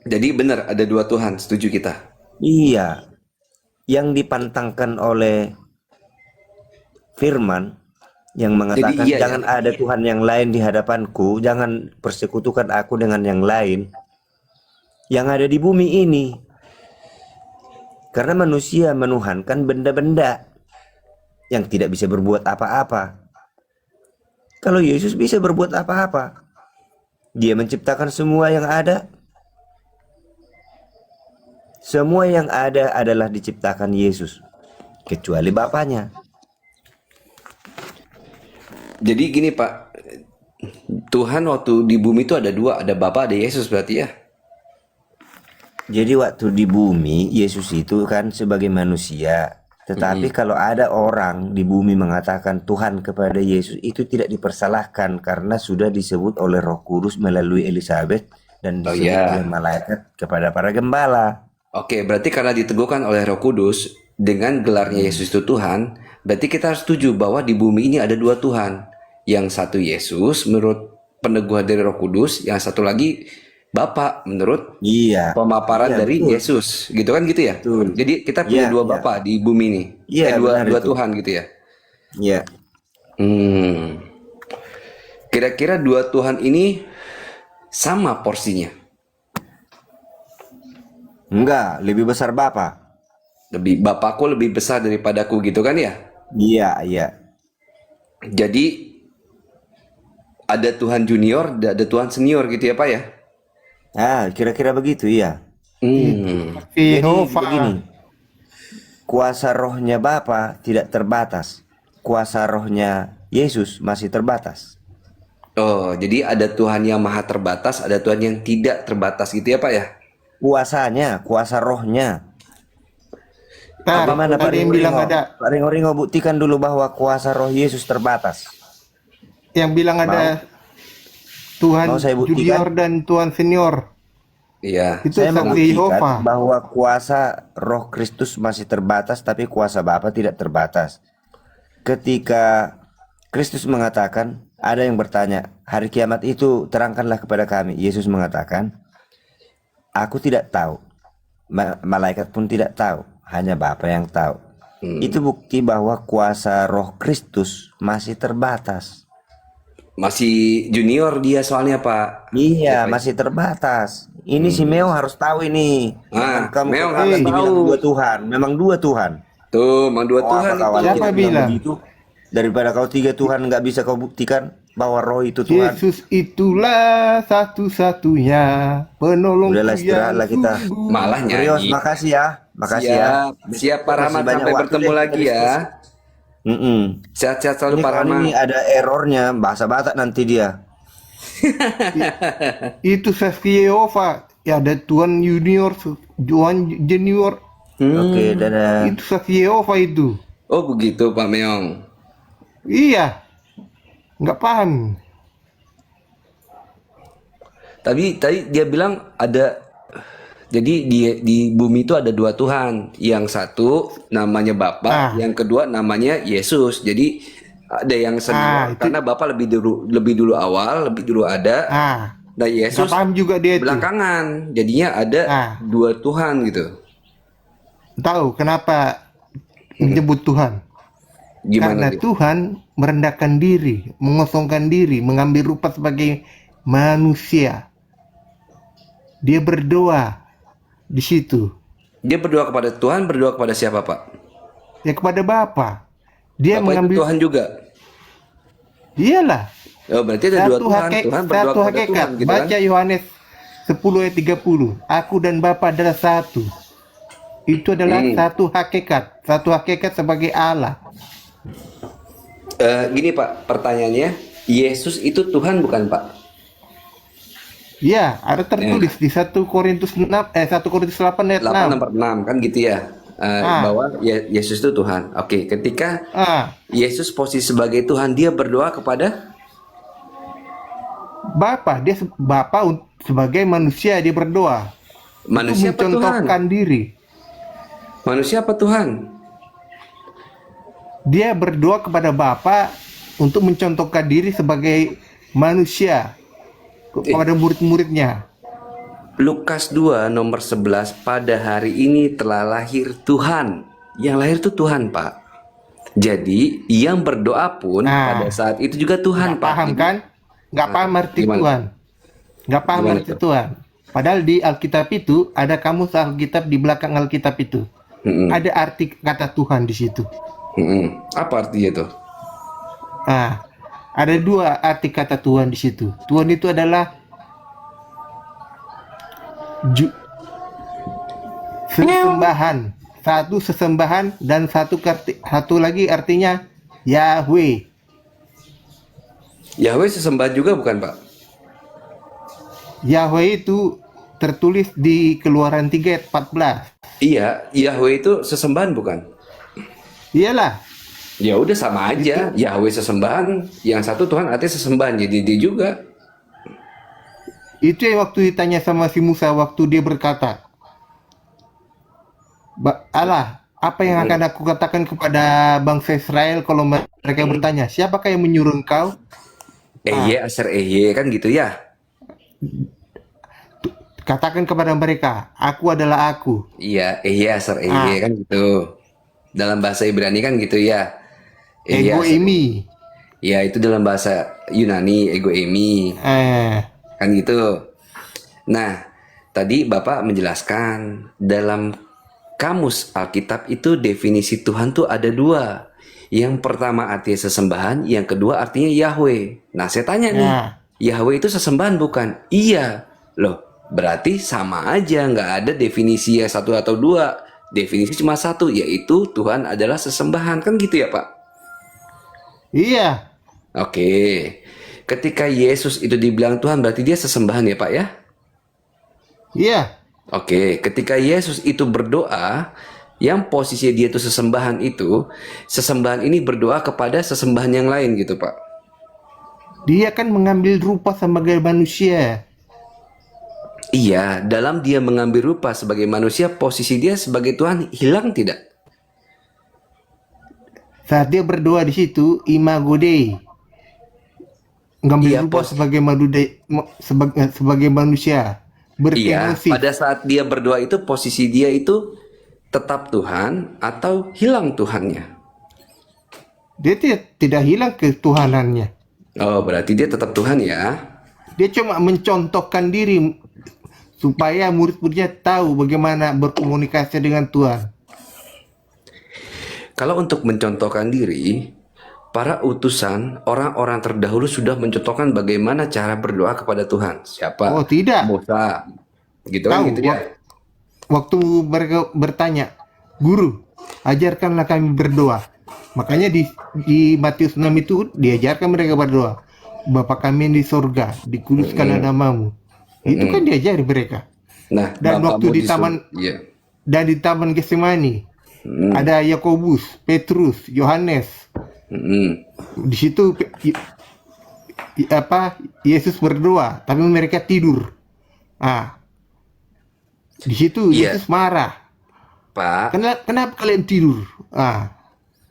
Jadi benar ada dua Tuhan, setuju kita. Iya. Yang dipantangkan oleh Firman yang mengatakan Jadi iya, jangan ada Tuhan yang lain di hadapanku, jangan persekutukan aku dengan yang lain yang ada di bumi ini. Karena manusia menuhankan benda-benda yang tidak bisa berbuat apa-apa. Kalau Yesus bisa berbuat apa-apa, Dia menciptakan semua yang ada. Semua yang ada adalah diciptakan Yesus, kecuali Bapaknya. Jadi gini Pak, Tuhan waktu di bumi itu ada dua, ada Bapa, ada Yesus berarti ya. Jadi waktu di bumi, Yesus itu kan sebagai manusia. Tetapi kalau ada orang di bumi mengatakan Tuhan kepada Yesus, itu tidak dipersalahkan karena sudah disebut oleh Roh Kudus melalui Elizabeth dan disebut oleh malaikat kepada para gembala. Oke, berarti karena diteguhkan oleh Roh Kudus dengan gelarnya Yesus itu Tuhan, berarti kita harus setuju bahwa di bumi ini ada dua Tuhan. Yang satu Yesus menurut peneguhan dari Roh Kudus, yang satu lagi Bapa menurut pemaparan dari betul. Yesus, gitu kan gitu ya. Betul. Jadi kita punya dua Bapa di bumi ini, Iya, dua benar itu. Tuhan gitu ya. Iya. Kira-kira dua Tuhan ini sama porsinya? Enggak, lebih besar Bapa. Bapakku lebih besar daripadaku gitu kan ya? Iya, iya. Jadi ada Tuhan junior, ada Tuhan senior gitu ya Pak ya? Kira-kira begitu, iya. Jadi Yehova. begini, kuasa rohnya Bapa tidak terbatas, kuasa rohnya Yesus masih terbatas. Oh, jadi ada Tuhan yang maha terbatas, ada Tuhan yang tidak terbatas gitu ya Pak ya? Kuasanya, kuasa rohnya. Ntar, Bagaimana Pak ada yang bilang Ringo? ada, Pak Ringo buktikan dulu bahwa kuasa roh Yesus terbatas. yang bilang ada Tuhan Mau saya buktikan? junior dan Tuhan senior. Iya. Itu Saya saksi Yehova. membuktikan bahwa kuasa roh Kristus masih terbatas, tapi kuasa Bapa tidak terbatas. Ketika Kristus mengatakan, ada yang bertanya, hari kiamat itu terangkanlah kepada kami. Yesus mengatakan, aku tidak tahu, malaikat pun tidak tahu, hanya Bapa yang tahu. Itu bukti bahwa kuasa roh Kristus masih terbatas. Masih junior dia soalnya Pak. Iya, masih terbatas. Ini si Meo harus tahu ini. Jangan kamu Meo ketahuan harus dibilang tahu. dua Tuhan. Memang dua Tuhan. Tuh, memang dua Tuhan Apa kawan itu. Siapa kita bilang? begitu? Daripada kau tiga Tuhan nggak bisa kau buktikan bahwa roh itu Tuhan. Yesus itulah satu-satunya penolong Udahlah, istirahatlah kita. Malah Serius, nyanyi. makasih ya. Makasih ya. Siap Pak Masih Rahmat, banyak sampai waktu bertemu deh kita lagi ya. diskusi. Sehat-sehat selalu Ini Pak kawan Rahmat. ini ada errornya, bahasa Batak nanti dia. Itu saksi Yehova. Ya ada Tuhan junior, Tuhan junior. Oke, dadah. Itu saksi Yehova itu. Oh begitu Pak Meong. Iya. Nggak paham. Tadi dia bilang ada. Jadi di bumi itu ada dua Tuhan. Yang satu namanya Bapa, yang kedua namanya Yesus. Jadi ada yang senior itu- karena Bapa lebih dulu awal, lebih dulu ada. Dan Yesus Nggak paham juga dia itu. belakangan. Jadinya ada dua Tuhan gitu. Tahu kenapa menyebut Tuhan? Gimana Karena dia? Tuhan merendahkan diri, mengosongkan diri, mengambil rupa sebagai manusia. Dia berdoa di situ. Dia berdoa kepada Tuhan, berdoa kepada siapa Pak? Ya kepada Bapa. Dia Bapak itu mengambil Tuhan juga. Iyalah. Oh, berarti ada dua Tuhan. Tuhan berdoa Satu kepada hakikat. Tuhan gitu kan? Baca Yohanes 10 ayat 30. Aku dan Bapa adalah satu. Itu adalah satu hakikat. Satu hakikat sebagai Allah. Gini Pak, pertanyaannya, Yesus itu Tuhan bukan Pak? Ya, ada tertulis di 1 Korintus 8 ayat 8 6. nomor 6 kan gitu ya. Bahwa Yesus itu Tuhan. Oke, ketika Yesus posisi sebagai Tuhan, dia berdoa kepada Bapa, Bapa sebagai manusia dia berdoa. manusia apa Untuk Tuhan? mencontohkan diri. Manusia apa Tuhan? Dia berdoa kepada Bapa untuk mencontohkan diri sebagai manusia kepada murid-muridnya. Lukas 2 nomor 11, pada hari ini telah lahir Tuhan. Yang lahir itu Tuhan Pak. Jadi yang berdoa pun pada saat itu juga Tuhan Pak. Paham kan? Nggak paham arti Gimana? Tuhan. Nggak paham Gimana arti tuh? Tuhan. Padahal di Alkitab itu ada kamus Alkitab di belakang Alkitab itu. Ada arti kata Tuhan di situ. Apa artinya itu? Ada dua arti kata Tuhan di situ. Tuhan itu adalah sesembahan. Satu sesembahan dan satu lagi artinya Yahweh. Yahweh sesembahan juga bukan Pak? Yahweh itu tertulis di Keluaran 3 ayat 14. Iya, Yahweh itu sesembahan bukan? Iyalah. Ya udah sama aja. Yahweh sesembahan, yang satu Tuhan artinya sesembahan, jadi dia juga. Itu yang waktu ditanya sama si Musa waktu dia berkata, Allah, apa yang akan aku katakan kepada bangsa Israel kalau mereka bertanya, siapakah yang menyuruh engkau? Aser kan gitu ya. Katakan kepada mereka, aku adalah aku. Iya, aser kan gitu. Dalam bahasa Ibrani kan gitu ya. Ego Aser. imi. Ya itu dalam bahasa Yunani ego eimi kan gitu. Nah, tadi Bapak menjelaskan dalam kamus Alkitab itu definisi Tuhan tuh ada dua. Yang pertama artinya sesembahan, yang kedua artinya Yahweh. Nah, saya tanya nih, Yahweh itu sesembahan bukan? Iya. Loh, berarti sama aja, nggak ada definisi yang satu atau dua. Definisi cuma satu, yaitu Tuhan adalah sesembahan. Kan gitu ya, Pak? Iya. Oke. Ketika Yesus itu dibilang Tuhan, berarti dia sesembahan ya, Pak ya? Iya. Oke, ketika Yesus itu berdoa, yang posisi dia itu sesembahan ini berdoa kepada sesembahan yang lain gitu, Pak. Dia kan mengambil rupa sebagai manusia. Iya, dalam dia mengambil rupa sebagai manusia, posisi dia sebagai Tuhan hilang tidak? Saat dia berdoa di situ, imago Dei. Mengambil Iya, rupa sebagai sebagai manusia. Iya, Berkenosis. pada saat dia berdoa itu posisi dia itu tetap Tuhan atau hilang Tuhannya? Dia tidak hilang ketuhanannya. Oh, berarti dia tetap Tuhan ya? Dia cuma mencontohkan diri supaya murid-muridnya tahu bagaimana berkomunikasi dengan Tuhan. Kalau untuk mencontohkan diri, para utusan, orang-orang terdahulu sudah mencontohkan bagaimana cara berdoa kepada Tuhan. Siapa? Oh, tidak. Musa. Gitu kan, Tahu, gitu dia. waktu mereka bertanya, Guru, ajarkanlah kami berdoa. Makanya di Matius 6 itu diajarkan mereka berdoa. Bapa kami yang di sorga, dikuduskanlah namamu. Itu kan diajari mereka. Nah, Dan waktu Bapakmu di taman iya. dan di taman Getsemani ada Yakobus, Petrus, Yohanes. Di situ Yesus berdoa, tapi mereka tidur. Di situ Iya. Yesus marah. Pak, Kenapa kalian tidur?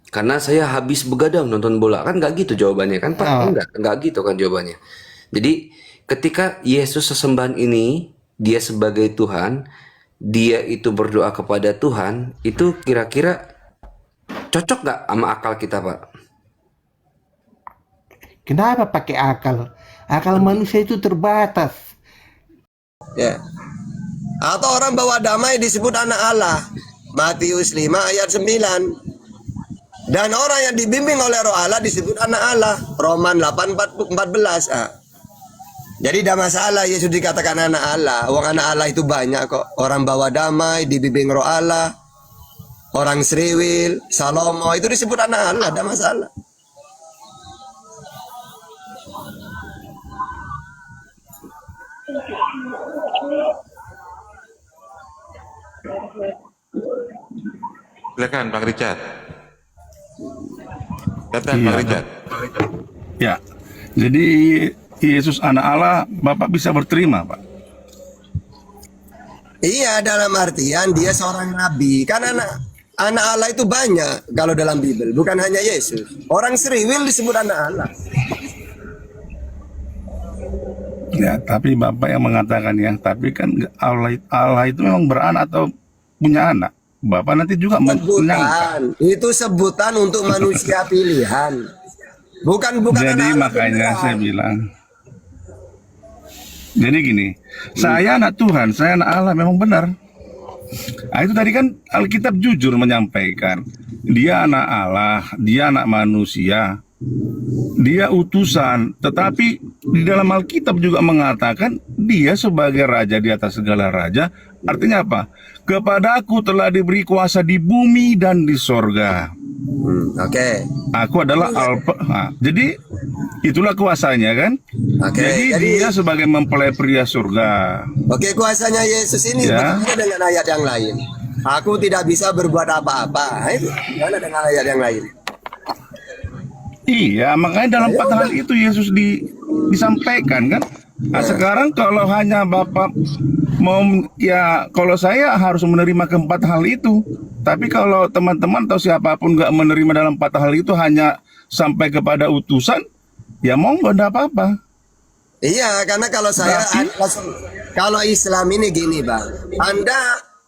karena saya habis begadang nonton bola. Kan nggak gitu jawabannya kan, Pak? Enggak gitu kan jawabannya. Jadi ketika Yesus sesembahan ini, dia sebagai Tuhan, dia itu berdoa kepada Tuhan, itu kira-kira cocok nggak sama akal kita, Pak? Kenapa pakai akal? Akal manusia itu terbatas. Ya. Atau orang bawa damai disebut anak Allah. Matius 5 ayat 9. Dan orang yang dibimbing oleh Roh Allah disebut anak Allah. Roman 8:14. Jadi tidak masalah Yesus dikatakan anak Allah. Wong anak Allah itu banyak kok. Orang bawa damai, dibimbing Roh Allah. Orang Sriwil, Salomo itu disebut anak Allah, tidak masalah. Silakan Bang Richard. Silakan Bang Richard. Ya, jadi Yesus anak Allah, Bapak bisa berterima, Pak? Iya, dalam artian dia seorang nabi. Kan anak Allah itu banyak kalau dalam Bible, bukan hanya Yesus. Orang Sriwil disebut anak Allah. Ya, tapi Bapak yang mengatakan ya, tapi kan Allah itu memang beranak atau punya anak. Bapak nanti juga menyangka. Sebutan, itu sebutan untuk manusia pilihan. Bukan Jadi anak makanya Allah saya bilang. Jadi gini, saya anak Tuhan, saya anak Allah memang benar. Nah, itu tadi kan Alkitab jujur menyampaikan, dia anak Allah, dia anak manusia, dia utusan. Tetapi di dalam Alkitab juga mengatakan dia sebagai raja di atas segala raja. Artinya apa? Kepadaku telah diberi kuasa di bumi dan di sorga. Oke. Aku adalah Alfa. Nah, jadi itulah kuasanya kan. Oke, Jadi dia sebagai mempelai pria surga. Oke, kuasanya Yesus ini Ya. berbeda dengan ayat yang lain. Aku tidak bisa berbuat apa-apa. Nah, itu gimana dengan ayat yang lain? Iya, makanya dalam 4 hal itu Yesus disampaikan kan. Nah, sekarang kalau hanya Bapak mau, ya kalau saya harus menerima keempat hal itu. Tapi kalau teman-teman atau siapapun nggak menerima dalam 4 hal itu, hanya sampai kepada utusan, ya monggo, nggak apa-apa. Iya, karena kalau saya kalau Islam ini gini, Bang.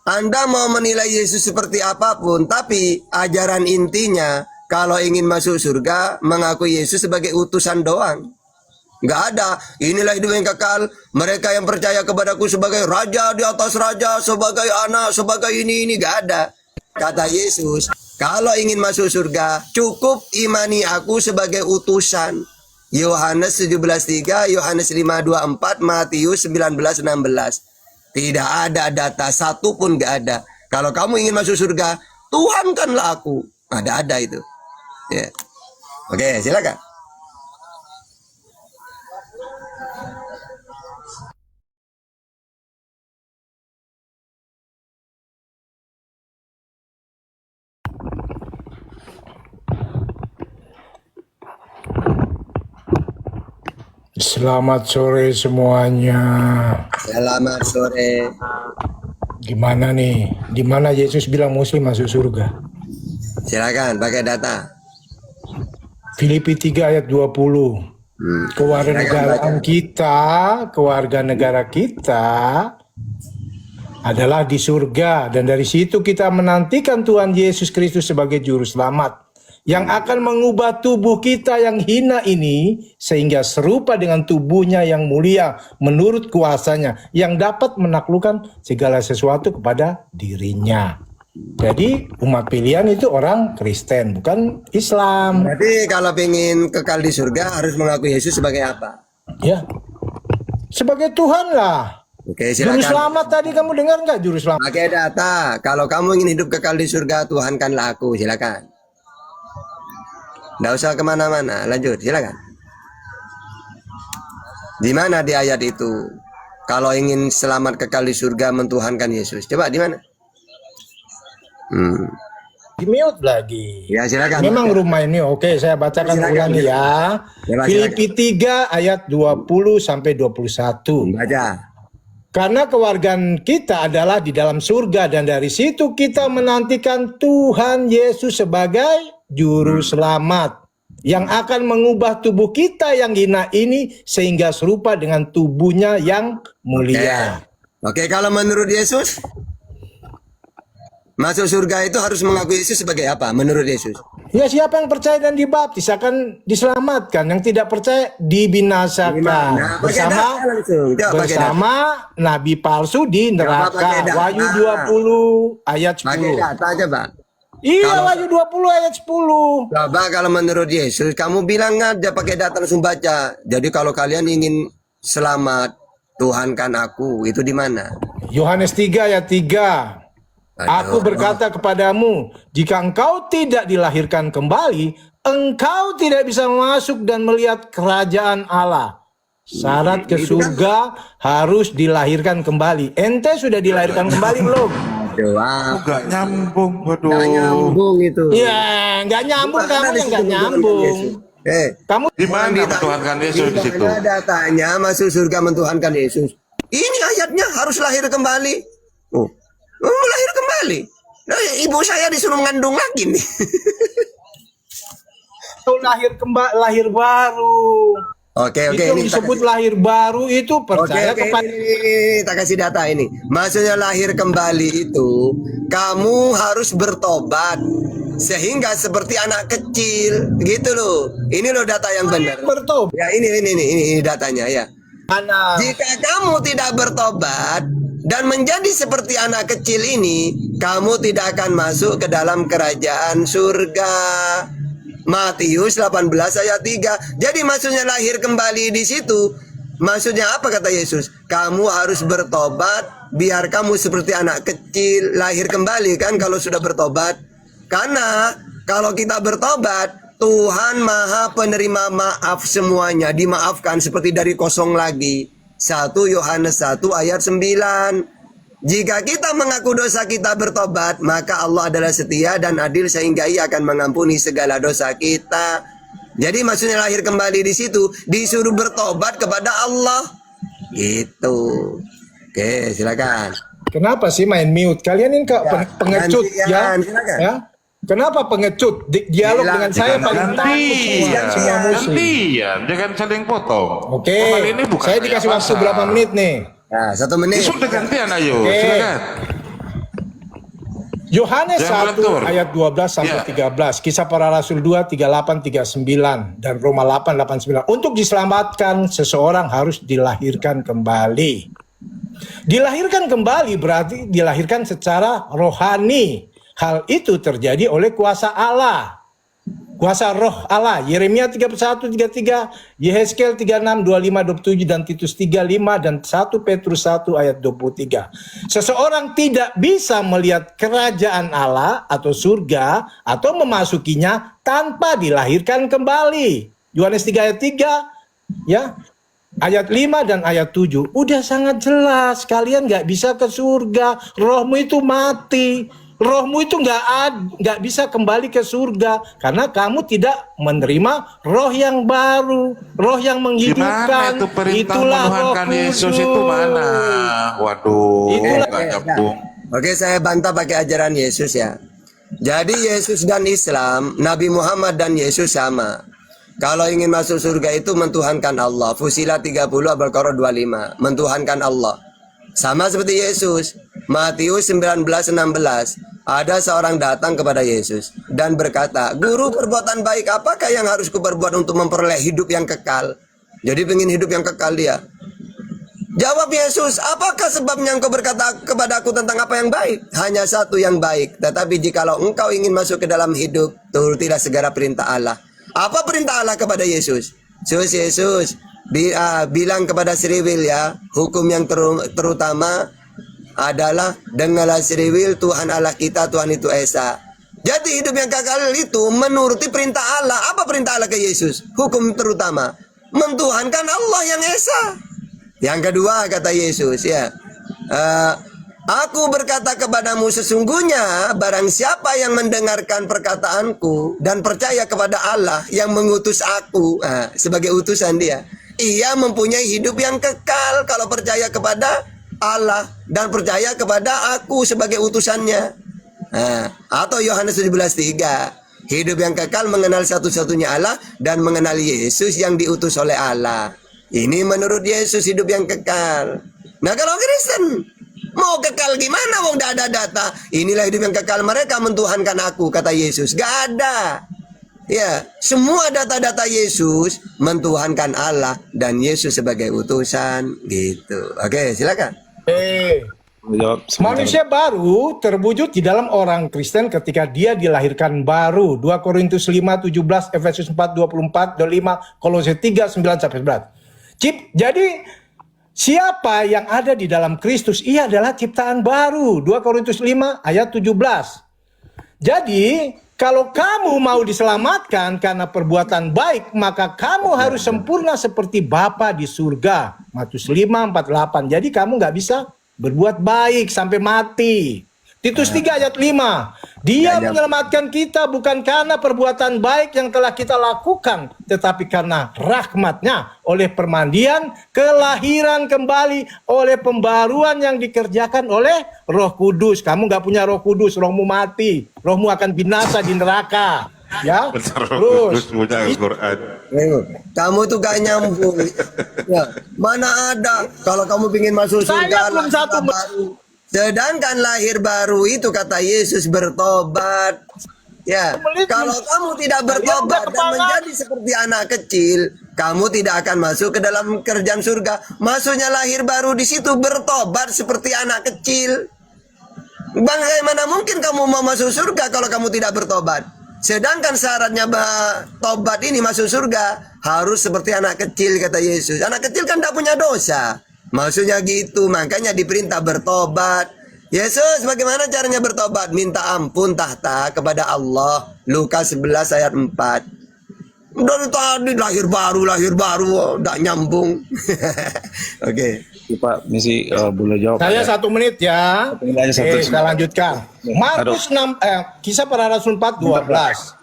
Anda mau menilai Yesus seperti apapun, tapi ajaran intinya kalau ingin masuk surga mengaku Yesus sebagai utusan doang. Nggak ada, inilah hidup yang kekal, mereka yang percaya kepadaku sebagai raja di atas raja, sebagai anak, sebagai ini, nggak ada. Kata Yesus, kalau ingin masuk surga, cukup imani aku sebagai utusan. Yohanes 17:3, Yohanes 5:24, Matius 19:16. Tidak ada data satu pun nggak ada. Kalau kamu ingin masuk surga, Tuhankanlah aku. Ada itu. Ya. Oke, silakan. Selamat sore semuanya. Selamat sore. Gimana nih? Di mana Yesus bilang muslim masuk surga? Silakan pakai data. Filipi 3 ayat 20. Kewarganegaraan kita, keluarga negara kita adalah di surga, dan dari situ kita menantikan Tuhan Yesus Kristus sebagai juru selamat yang akan mengubah tubuh kita yang hina ini sehingga serupa dengan tubuhnya yang mulia menurut kuasanya yang dapat menaklukkan segala sesuatu kepada dirinya. Jadi umat pilihan itu orang Kristen, bukan Islam. Berarti kalau ingin kekal di surga harus mengaku Yesus sebagai apa? Ya, sebagai Tuhan lah. Oke, Juru silakan. selamat tadi kamu dengar nggak juru selamat? Pakai data. Kalau kamu ingin hidup kekal di surga, Tuhankanlah aku. Silakan. Nggak usah kemana-mana. Lanjut, silakan. Di mana di ayat itu? Kalau ingin selamat kekal di surga, mentuhankan Yesus. Coba di mana? Di mute lagi. Ya, silakan. Memang rumah ini oke, saya bacakan Silakan. ulangi ya. Silakan. Filipi 3 ayat 20 sampai 21. Baca. Karena kewargaan kita adalah di dalam surga, dan dari situ kita menantikan Tuhan Yesus sebagai juru selamat yang akan mengubah tubuh kita yang hina ini sehingga serupa dengan tubuhnya yang mulia. Oke, kalau menurut Yesus, masuk surga itu harus mengaku Yesus sebagai apa? Menurut Yesus. Ya, siapa yang percaya dan dibaptis akan diselamatkan, yang tidak percaya dibinasakan. Nah, pakai bersama data langsung. Coba pakai bersama nabi palsu di Coba pakai neraka. data. Wahyu 20 ayat 10. Pakai data aja, Bang. Iya, Kalau- Wahyu 20 ayat 10. Coba kalau menurut Yesus, kamu bilang aja pakai data langsung baca. Jadi kalau kalian ingin selamat, Tuhankan aku, itu di mana? Yohanes 3 ayat 3. Aku berkata kepadamu, jika engkau tidak dilahirkan kembali, engkau tidak bisa masuk dan melihat kerajaan Allah. Syarat ke surga harus dilahirkan kembali. Ente sudah dilahirkan kembali belum? Doa. Nggak nyambung, waduh. Nggak nyambung itu. Ya, nggak nyambung, kamu yang nggak nyambung. Kamu Di mana mentuhankan Yesus di situ? Ada datanya masuk surga mentuhankan Yesus. Ini ayatnya harus lahir kembali. Oh, lahir kembali. Nah, ibu saya disuruh mengandung lagi nih. lahir kembali, lahir baru. Oke, Itu yang disebut lahir baru itu percaya kepada ini, tak kasih data ini. Maksudnya lahir kembali itu kamu harus bertobat sehingga seperti anak kecil gitu loh. Ini loh data yang benar. bertobat. Ya ini datanya ya. Mana? Jika kamu tidak bertobat dan menjadi seperti anak kecil ini, kamu tidak akan masuk ke dalam kerajaan surga. Matius 18 ayat 3. Jadi maksudnya lahir kembali di situ. Maksudnya apa kata Yesus? Kamu harus bertobat biar kamu seperti anak kecil, lahir kembali kan kalau sudah bertobat. Karena kalau kita bertobat, Tuhan Maha penerima maaf semuanya, dimaafkan seperti dari kosong lagi. 1 Yohanes 1 ayat 9. Jika kita mengaku dosa kita bertobat, maka Allah adalah setia dan adil sehingga Ia akan mengampuni segala dosa kita. Jadi maksudnya lahir kembali di situ, disuruh bertobat kepada Allah. Gitu. Oke, silakan. Kenapa sih main mute? Kalian ini kok pengecut ya? silakan. Ya? Kenapa pengecut? Dialog Silakan. dengan saya paling takut semua muslim. Gantian, jangan saling potong. Oke, Kembali ini bukan saya dikasih waktu pasar. berapa menit nih? Nah, 1 menit. Sudah gantian, ayo, Oke. silakan. Yohanes Jangan 1 beratur. ayat 12 sampai Ya. 13, Kisah Para Rasul 2 38 39 dan Roma 8 89. Untuk diselamatkan seseorang harus dilahirkan kembali. Dilahirkan kembali berarti dilahirkan secara rohani. Hal itu terjadi oleh kuasa Allah. Kuasa roh Allah. Yeremia 31, 33, Yehezkel 36, 25, 27, dan Titus 35, dan 1 Petrus 1 ayat 23. Seseorang tidak bisa melihat kerajaan Allah atau surga atau memasukinya tanpa dilahirkan kembali. Yohanes 3 ayat 3, ya. Ayat 5 dan ayat 7. Udah sangat jelas, kalian nggak bisa ke surga. Rohmu itu mati. Rohmu itu nggak bisa kembali ke surga karena kamu tidak menerima roh yang baru, roh yang menghidupkan. Gimana itu perintah Itulah Roh menuhankan Yesus Kudus. itu mana? Waduh, Itulah- nggak nyambung. Oke, saya bantah pakai ajaran Yesus ya. Jadi Yesus dan Islam, Nabi Muhammad dan Yesus sama. Kalau ingin masuk surga itu mentuhankan Allah. Fusilat 30 Al-Baqarah 25. Mentuhankan Allah. Sama seperti Yesus. Matius 19:16. Ada seorang datang kepada Yesus dan berkata, "Guru, perbuatan baik apakah yang harus kuperbuat untuk memperoleh hidup yang kekal?" Jadi pengen hidup yang kekal dia. Jawab Yesus, "Apakah sebabnya engkau berkata kepadaku tentang apa yang baik? Hanya satu yang baik. Tetapi jikalau engkau ingin masuk ke dalam hidup, turutilah segala perintah Allah." Apa perintah Allah kepada Yesus? Yesus bilang kepada Sriwil ya, hukum yang terutama adalah dengarlah Sriwil, Tuhan Allah kita, Tuhan itu Esa. Jadi hidup yang kekal itu menuruti perintah Allah. Apa perintah Allah ke Yesus? Hukum terutama, mentuhankan Allah yang Esa. Yang kedua kata Yesus ya, aku berkata kepadamu sesungguhnya barang siapa yang mendengarkan perkataanku dan percaya kepada Allah yang mengutus aku sebagai utusan dia, ia mempunyai hidup yang kekal kalau percaya kepada Allah dan percaya kepada aku sebagai utusannya. Atau Yohanes 17:3, hidup yang kekal mengenal satu-satunya Allah dan mengenal Yesus yang diutus oleh Allah. Ini menurut Yesus hidup yang kekal. Nah kalau Kristen mau kekal gimana? Wong gak ada data. Inilah hidup yang kekal mereka mentuhankan aku, kata Yesus. Gak ada. Ya, semua data-data Yesus mentuhankan Allah dan Yesus sebagai utusan gitu. Oke, silakan. Manusia baru terwujud di dalam orang Kristen ketika dia dilahirkan baru. 2 Korintus 5, 17, Efesus 4, 24, 25, Kolose 3, 9, sampai 11. Jadi siapa yang ada di dalam Kristus, ia adalah ciptaan baru. 2 Korintus 5 ayat 17. Jadi kalau kamu mau diselamatkan karena perbuatan baik, maka kamu harus sempurna seperti Bapa di surga. Matius 5:48. Jadi kamu nggak bisa berbuat baik sampai mati. Titus 3 ayat 5. Dia menyelamatkan kita bukan karena perbuatan baik yang telah kita lakukan, tetapi karena rahmatnya oleh permandian, kelahiran kembali oleh pembaruan yang dikerjakan oleh Roh Kudus. Kamu nggak punya Roh Kudus, rohmu mati, rohmu akan binasa di neraka. Ya, terus punya Al-Quran. Kamu tuh gak nyambung. Ya, mana ada kalau kamu ingin masuk surga Saya belum lahir satu baru. Sedangkan lahir baru itu kata Yesus bertobat. Ya, kalau kamu tidak bertobat dan menjadi seperti anak kecil, kamu tidak akan masuk ke dalam kerjaan surga. Maksudnya lahir baru di situ bertobat seperti anak kecil. Bagaimana mungkin kamu mau masuk surga kalau kamu tidak bertobat? Sedangkan syaratnya tobat ini masuk surga harus seperti anak kecil kata Yesus. Anak kecil kan tidak punya dosa. Maksudnya gitu, makanya diperintah bertobat. Yesus bagaimana caranya bertobat? Minta ampun tahta kepada Allah. Lukas 11 ayat 4. Dari tadi lahir baru, tidak nyambung. Oke. Pak, misi boleh jawab. saya 1 menit ya. Saya lanjutkan. Markus 6, Kisah Para Rasul 4:12.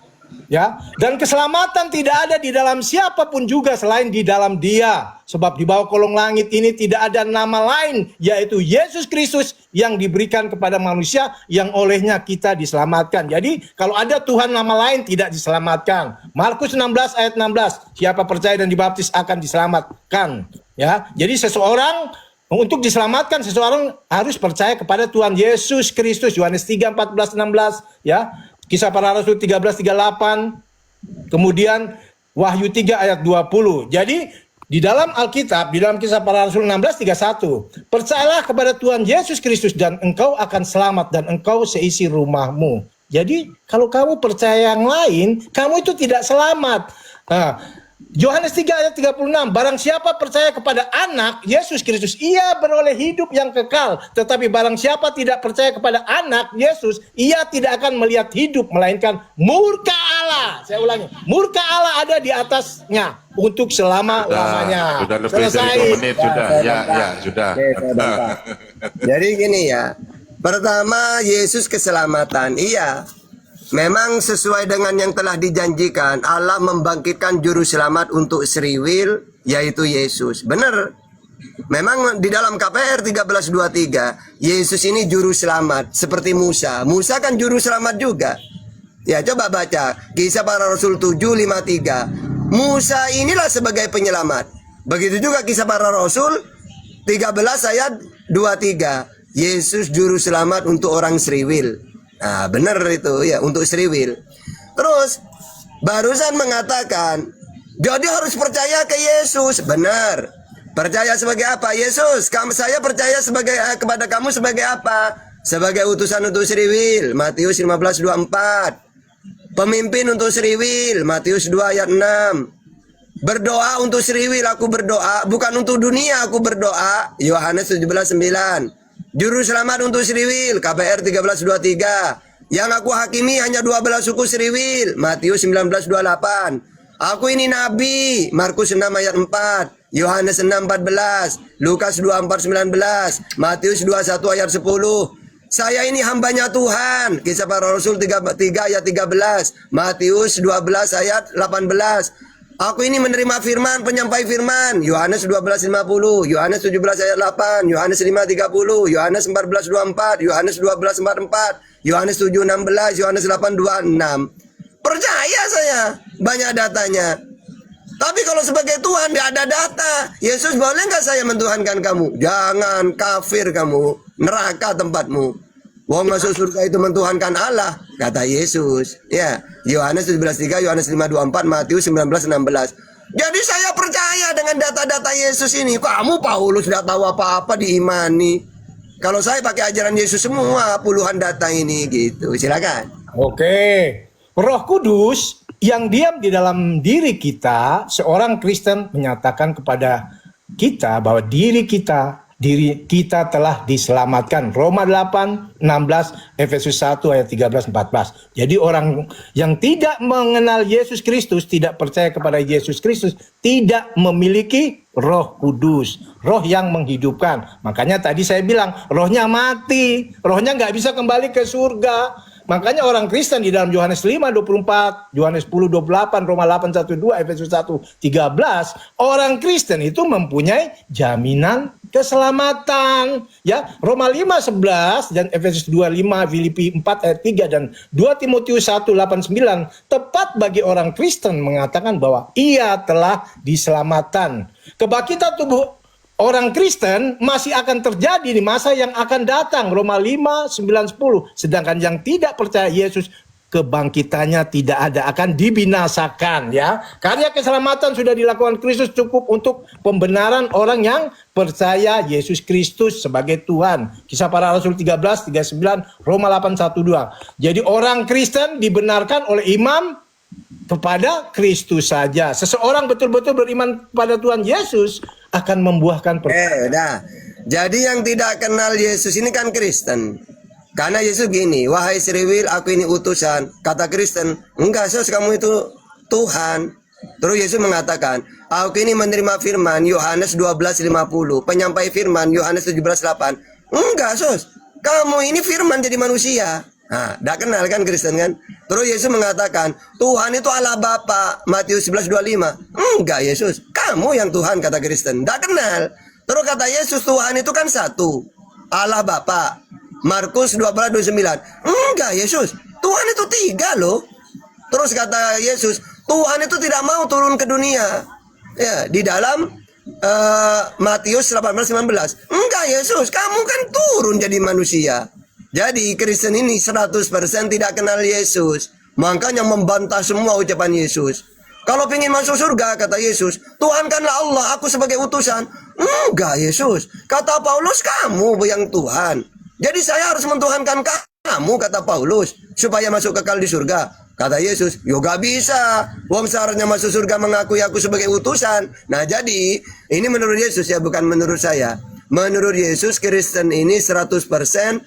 Ya, dan keselamatan tidak ada di dalam siapapun juga selain di dalam Dia, sebab di bawah kolong langit ini tidak ada nama lain, yaitu Yesus Kristus yang diberikan kepada manusia yang olehnya kita diselamatkan. Jadi kalau ada Tuhan nama lain tidak diselamatkan. Markus 16 ayat 16, siapa percaya dan dibaptis akan diselamatkan. Ya, jadi seseorang Untuk diselamatkan seseorang harus percaya kepada Tuhan Yesus Kristus. Yohanes 3, 14, 16 ya. Kisah Para Rasul 13, 38. Kemudian Wahyu 3 ayat 20. Jadi di dalam Alkitab, di dalam Kisah Para Rasul 16, 31. Percayalah kepada Tuhan Yesus Kristus dan engkau akan selamat dan engkau seisi rumahmu. Jadi kalau kamu percaya yang lain, kamu itu tidak selamat. Nah, Yohanes 3 ayat 36, barang siapa percaya kepada anak Yesus Kristus, ia beroleh hidup yang kekal. Tetapi barang siapa tidak percaya kepada anak Yesus, ia tidak akan melihat hidup, melainkan murka Allah. Saya ulangi, murka Allah ada di atasnya untuk selama-lamanya. Sudah lebih dari 2 menit, sudah. Ya, sudah. Oke, saya bantah. Jadi gini ya, pertama Yesus keselamatan, iya. Memang sesuai dengan yang telah dijanjikan, Allah membangkitkan juru selamat untuk Sri Will, yaitu Yesus. Benar. Memang di dalam KPR 1323, Yesus ini juru selamat seperti Musa. Musa kan juru selamat juga. Ya, coba baca Kisah Para Rasul 7:53. Musa inilah sebagai penyelamat. Begitu juga Kisah Para Rasul 13 ayat 23. Yesus juru selamat untuk orang Sri Will. Nah, benar itu ya, untuk Sri Will. Terus barusan mengatakan, jadi harus percaya ke Yesus. Benar. Percaya sebagai apa? Yesus, saya percaya kepada kamu sebagai apa? Sebagai utusan untuk Sri Will. Matius 15:24. Pemimpin untuk Sri Will. Matius 2 ayat 6. Berdoa untuk Sri Will, aku berdoa. Bukan untuk dunia, aku berdoa. Yohanes 17:9. Juru selamat untuk Sri Will, KPR 1323. Yang aku hakimi hanya 12 suku Sri Will, Matius 19:28. Aku ini nabi, Markus 6 ayat 4, Yohanes 6:14, Lukas 24:19, Matius 21 ayat 10. Saya ini hambanya Tuhan, Kisah Para Rasul 3 ayat 13, Matius 12 ayat 18. Aku ini menerima firman, penyampai firman. Yohanes 12:50, Yohanes 17 ayat 8, Yohanes 5:30, Yohanes 14:24, Yohanes 12:44, Yohanes 7:16, Yohanes 8:26. Percaya saya, banyak datanya. Tapi kalau sebagai Tuhan tidak ada data. Yesus, boleh nggak saya mentuhankan kamu? Jangan, kafir kamu, neraka tempatmu. Wong masuk surga itu mentuhankan Allah, kata Yesus. Ya, Yohanes 17:3, Yohanes 5:24, Matius 19:16. Jadi saya percaya dengan data-data Yesus ini. Kamu Paulus tidak tahu apa-apa, diimani. Kalau saya pakai ajaran Yesus semua, puluhan data ini gitu. Silakan. Oke. Roh Kudus yang diam di dalam diri kita, seorang Kristen menyatakan kepada kita bahwa diri kita telah diselamatkan. Roma 8, 16, Efesus 1 ayat 13, 14. Jadi orang yang tidak mengenal Yesus Kristus, tidak percaya kepada Yesus Kristus, tidak memiliki Roh Kudus, roh yang menghidupkan. Makanya tadi saya bilang, rohnya mati, rohnya nggak bisa kembali ke surga. Makanya orang Kristen di dalam Yohanes 5:24, Yohanes 10:28, Roma 8:1-2, Efesus 1:13, orang Kristen itu mempunyai jaminan keselamatan. Ya, Roma 5:11 dan Efesus 2:5, Filipi 4 ayat 3 dan 2 Timotius 1:8-9 tepat bagi orang Kristen mengatakan bahwa ia telah diselamatkan. Kebangkitan tubuh orang Kristen masih akan terjadi di masa yang akan datang. Roma 5, 9, 10. Sedangkan yang tidak percaya Yesus, kebangkitannya tidak ada, akan dibinasakan. Ya, karya keselamatan sudah dilakukan Kristus cukup untuk pembenaran orang yang percaya Yesus Kristus sebagai Tuhan. Kisah Para Rasul 13, 39, Roma 8, 1, 2. Jadi orang Kristen dibenarkan oleh imam kepada Kristus saja. Seseorang betul-betul beriman pada Tuhan Yesus akan membuahkan udah. Jadi yang tidak kenal Yesus ini kan Kristen. Karena Yesus gini, wahai Sri Will, aku ini utusan. Kata Kristen, enggak sos, kamu itu Tuhan. Terus Yesus mengatakan, aku ini menerima firman, Yohanes 12:50. Penyampai firman, Yohanes 17:8. Enggak sos, kamu ini firman jadi manusia. Nah, tidak kenal kan Kristen kan? Terus Yesus mengatakan, Tuhan itu Allah Bapa, Matius 11:25. Enggak Yesus, kamu yang Tuhan, kata Kristen. Tidak kenal. Terus kata Yesus, Tuhan itu kan satu, Allah Bapa, Markus 12:29. Enggak Yesus, Tuhan itu tiga loh. Terus kata Yesus, Tuhan itu tidak mau turun ke dunia. Ya, di dalam Matius 18:19. Enggak Yesus, kamu kan turun jadi manusia. Jadi Kristen ini 100% tidak kenal Yesus. Makanya membantah semua ucapan Yesus. Kalau ingin masuk surga, kata Yesus, Tuhankanlah Allah, aku sebagai utusan. Enggak Yesus, kata Paulus, kamu yang Tuhan. Jadi saya harus mentuhankan kamu, kata Paulus, supaya masuk kekal di surga. Kata Yesus, yo gak bisa. Wong syaratnya masuk surga mengakui aku sebagai utusan. Nah jadi, ini menurut Yesus ya, bukan menurut saya. Menurut Yesus, Kristen ini 100%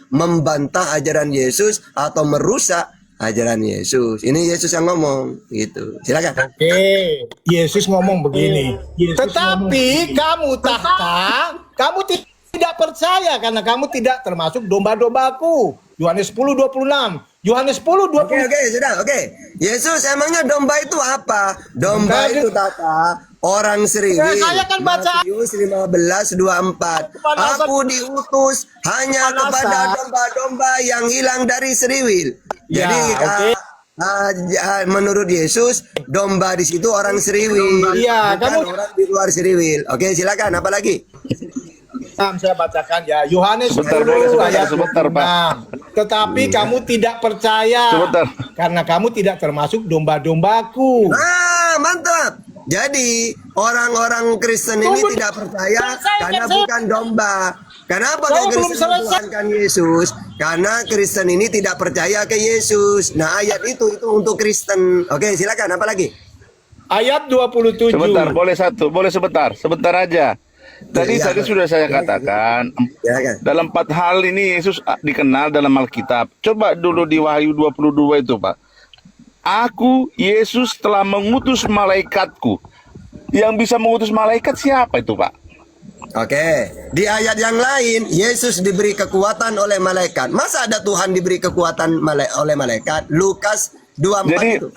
membantah ajaran Yesus atau merusak ajaran Yesus. Ini Yesus yang ngomong, gitu. Silakan. Oke, Yesus ngomong begini. Tetapi kamu kamu tidak percaya karena kamu tidak termasuk domba-dombaku. Yohanes 10:26. Yohanes 10:20. Oke, sudah, oke. Yesus, emangnya domba itu apa? Domba itu tata orang seriwil. Saya kan baca Matius 15:24. Aku diutus hanya kepada domba-domba yang hilang dari seriwil. Ya, Jadi oke. Menurut Yesus, domba di situ orang seriwil, Iya, bukan orang di luar seriwil. Oke, silakan. Apa lagi? Saya bacakan ya, Yohanes 10 ayat 26. Tetapi kamu tidak percaya karena kamu tidak termasuk domba-dombaku. Mantap. Jadi orang-orang Kristen ini tidak percaya karena bukan domba. Kenapa Kristen mentuhankan Yesus? Karena Kristen ini tidak percaya ke Yesus. Nah ayat itu untuk Kristen. Oke, silakan. Apa lagi? Ayat 27. Sebentar, boleh sebentar aja. Tadi sudah saya katakan, dalam 4 hal ini Yesus dikenal dalam Alkitab. Coba dulu di Wahyu 22 itu, Pak. Aku, Yesus, telah mengutus malaikatku. Yang bisa mengutus malaikat siapa itu, Pak? Oke, di ayat yang lain, Yesus diberi kekuatan oleh malaikat. Masa ada Tuhan diberi kekuatan oleh malaikat? Lukas 24 Jadi, itu.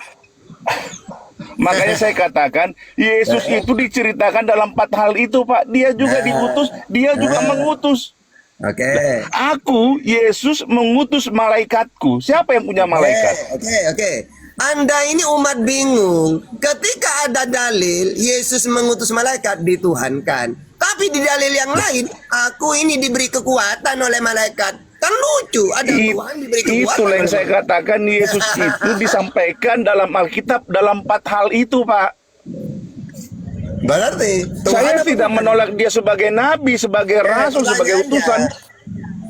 Makanya saya katakan Yesus itu diceritakan dalam 4 hal itu, Pak. Dia juga diutus, dia juga mengutus. Oke. Aku, Yesus, mengutus malaikatku. Siapa yang punya malaikat? Oke. Anda ini umat bingung. Ketika ada dalil Yesus mengutus malaikat, dituhankan. Tapi di dalil yang lain, aku ini diberi kekuatan oleh malaikat. Kan lucu, ada Tuhan diberi kekuatan. Itulah yang saya katakan, Yesus itu disampaikan dalam Alkitab dalam 4 hal itu, Pak. Berarti saya tidak menolak dia sebagai nabi, sebagai rasul, sebagai utusan.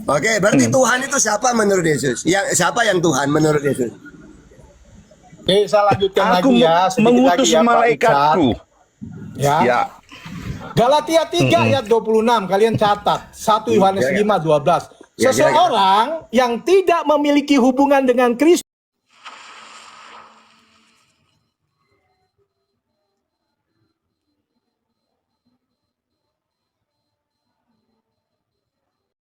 Oke, berarti Tuhan itu siapa menurut Yesus? Siapa yang Tuhan menurut Yesus? Oke, saya lanjutkan Aku lagi ya. mengutus lagi ya, malaikatku. Ya. Galatia 3 ayat 26, kalian catat. 1 Yohanes 5:12. Seseorang yang tidak memiliki hubungan dengan Kristus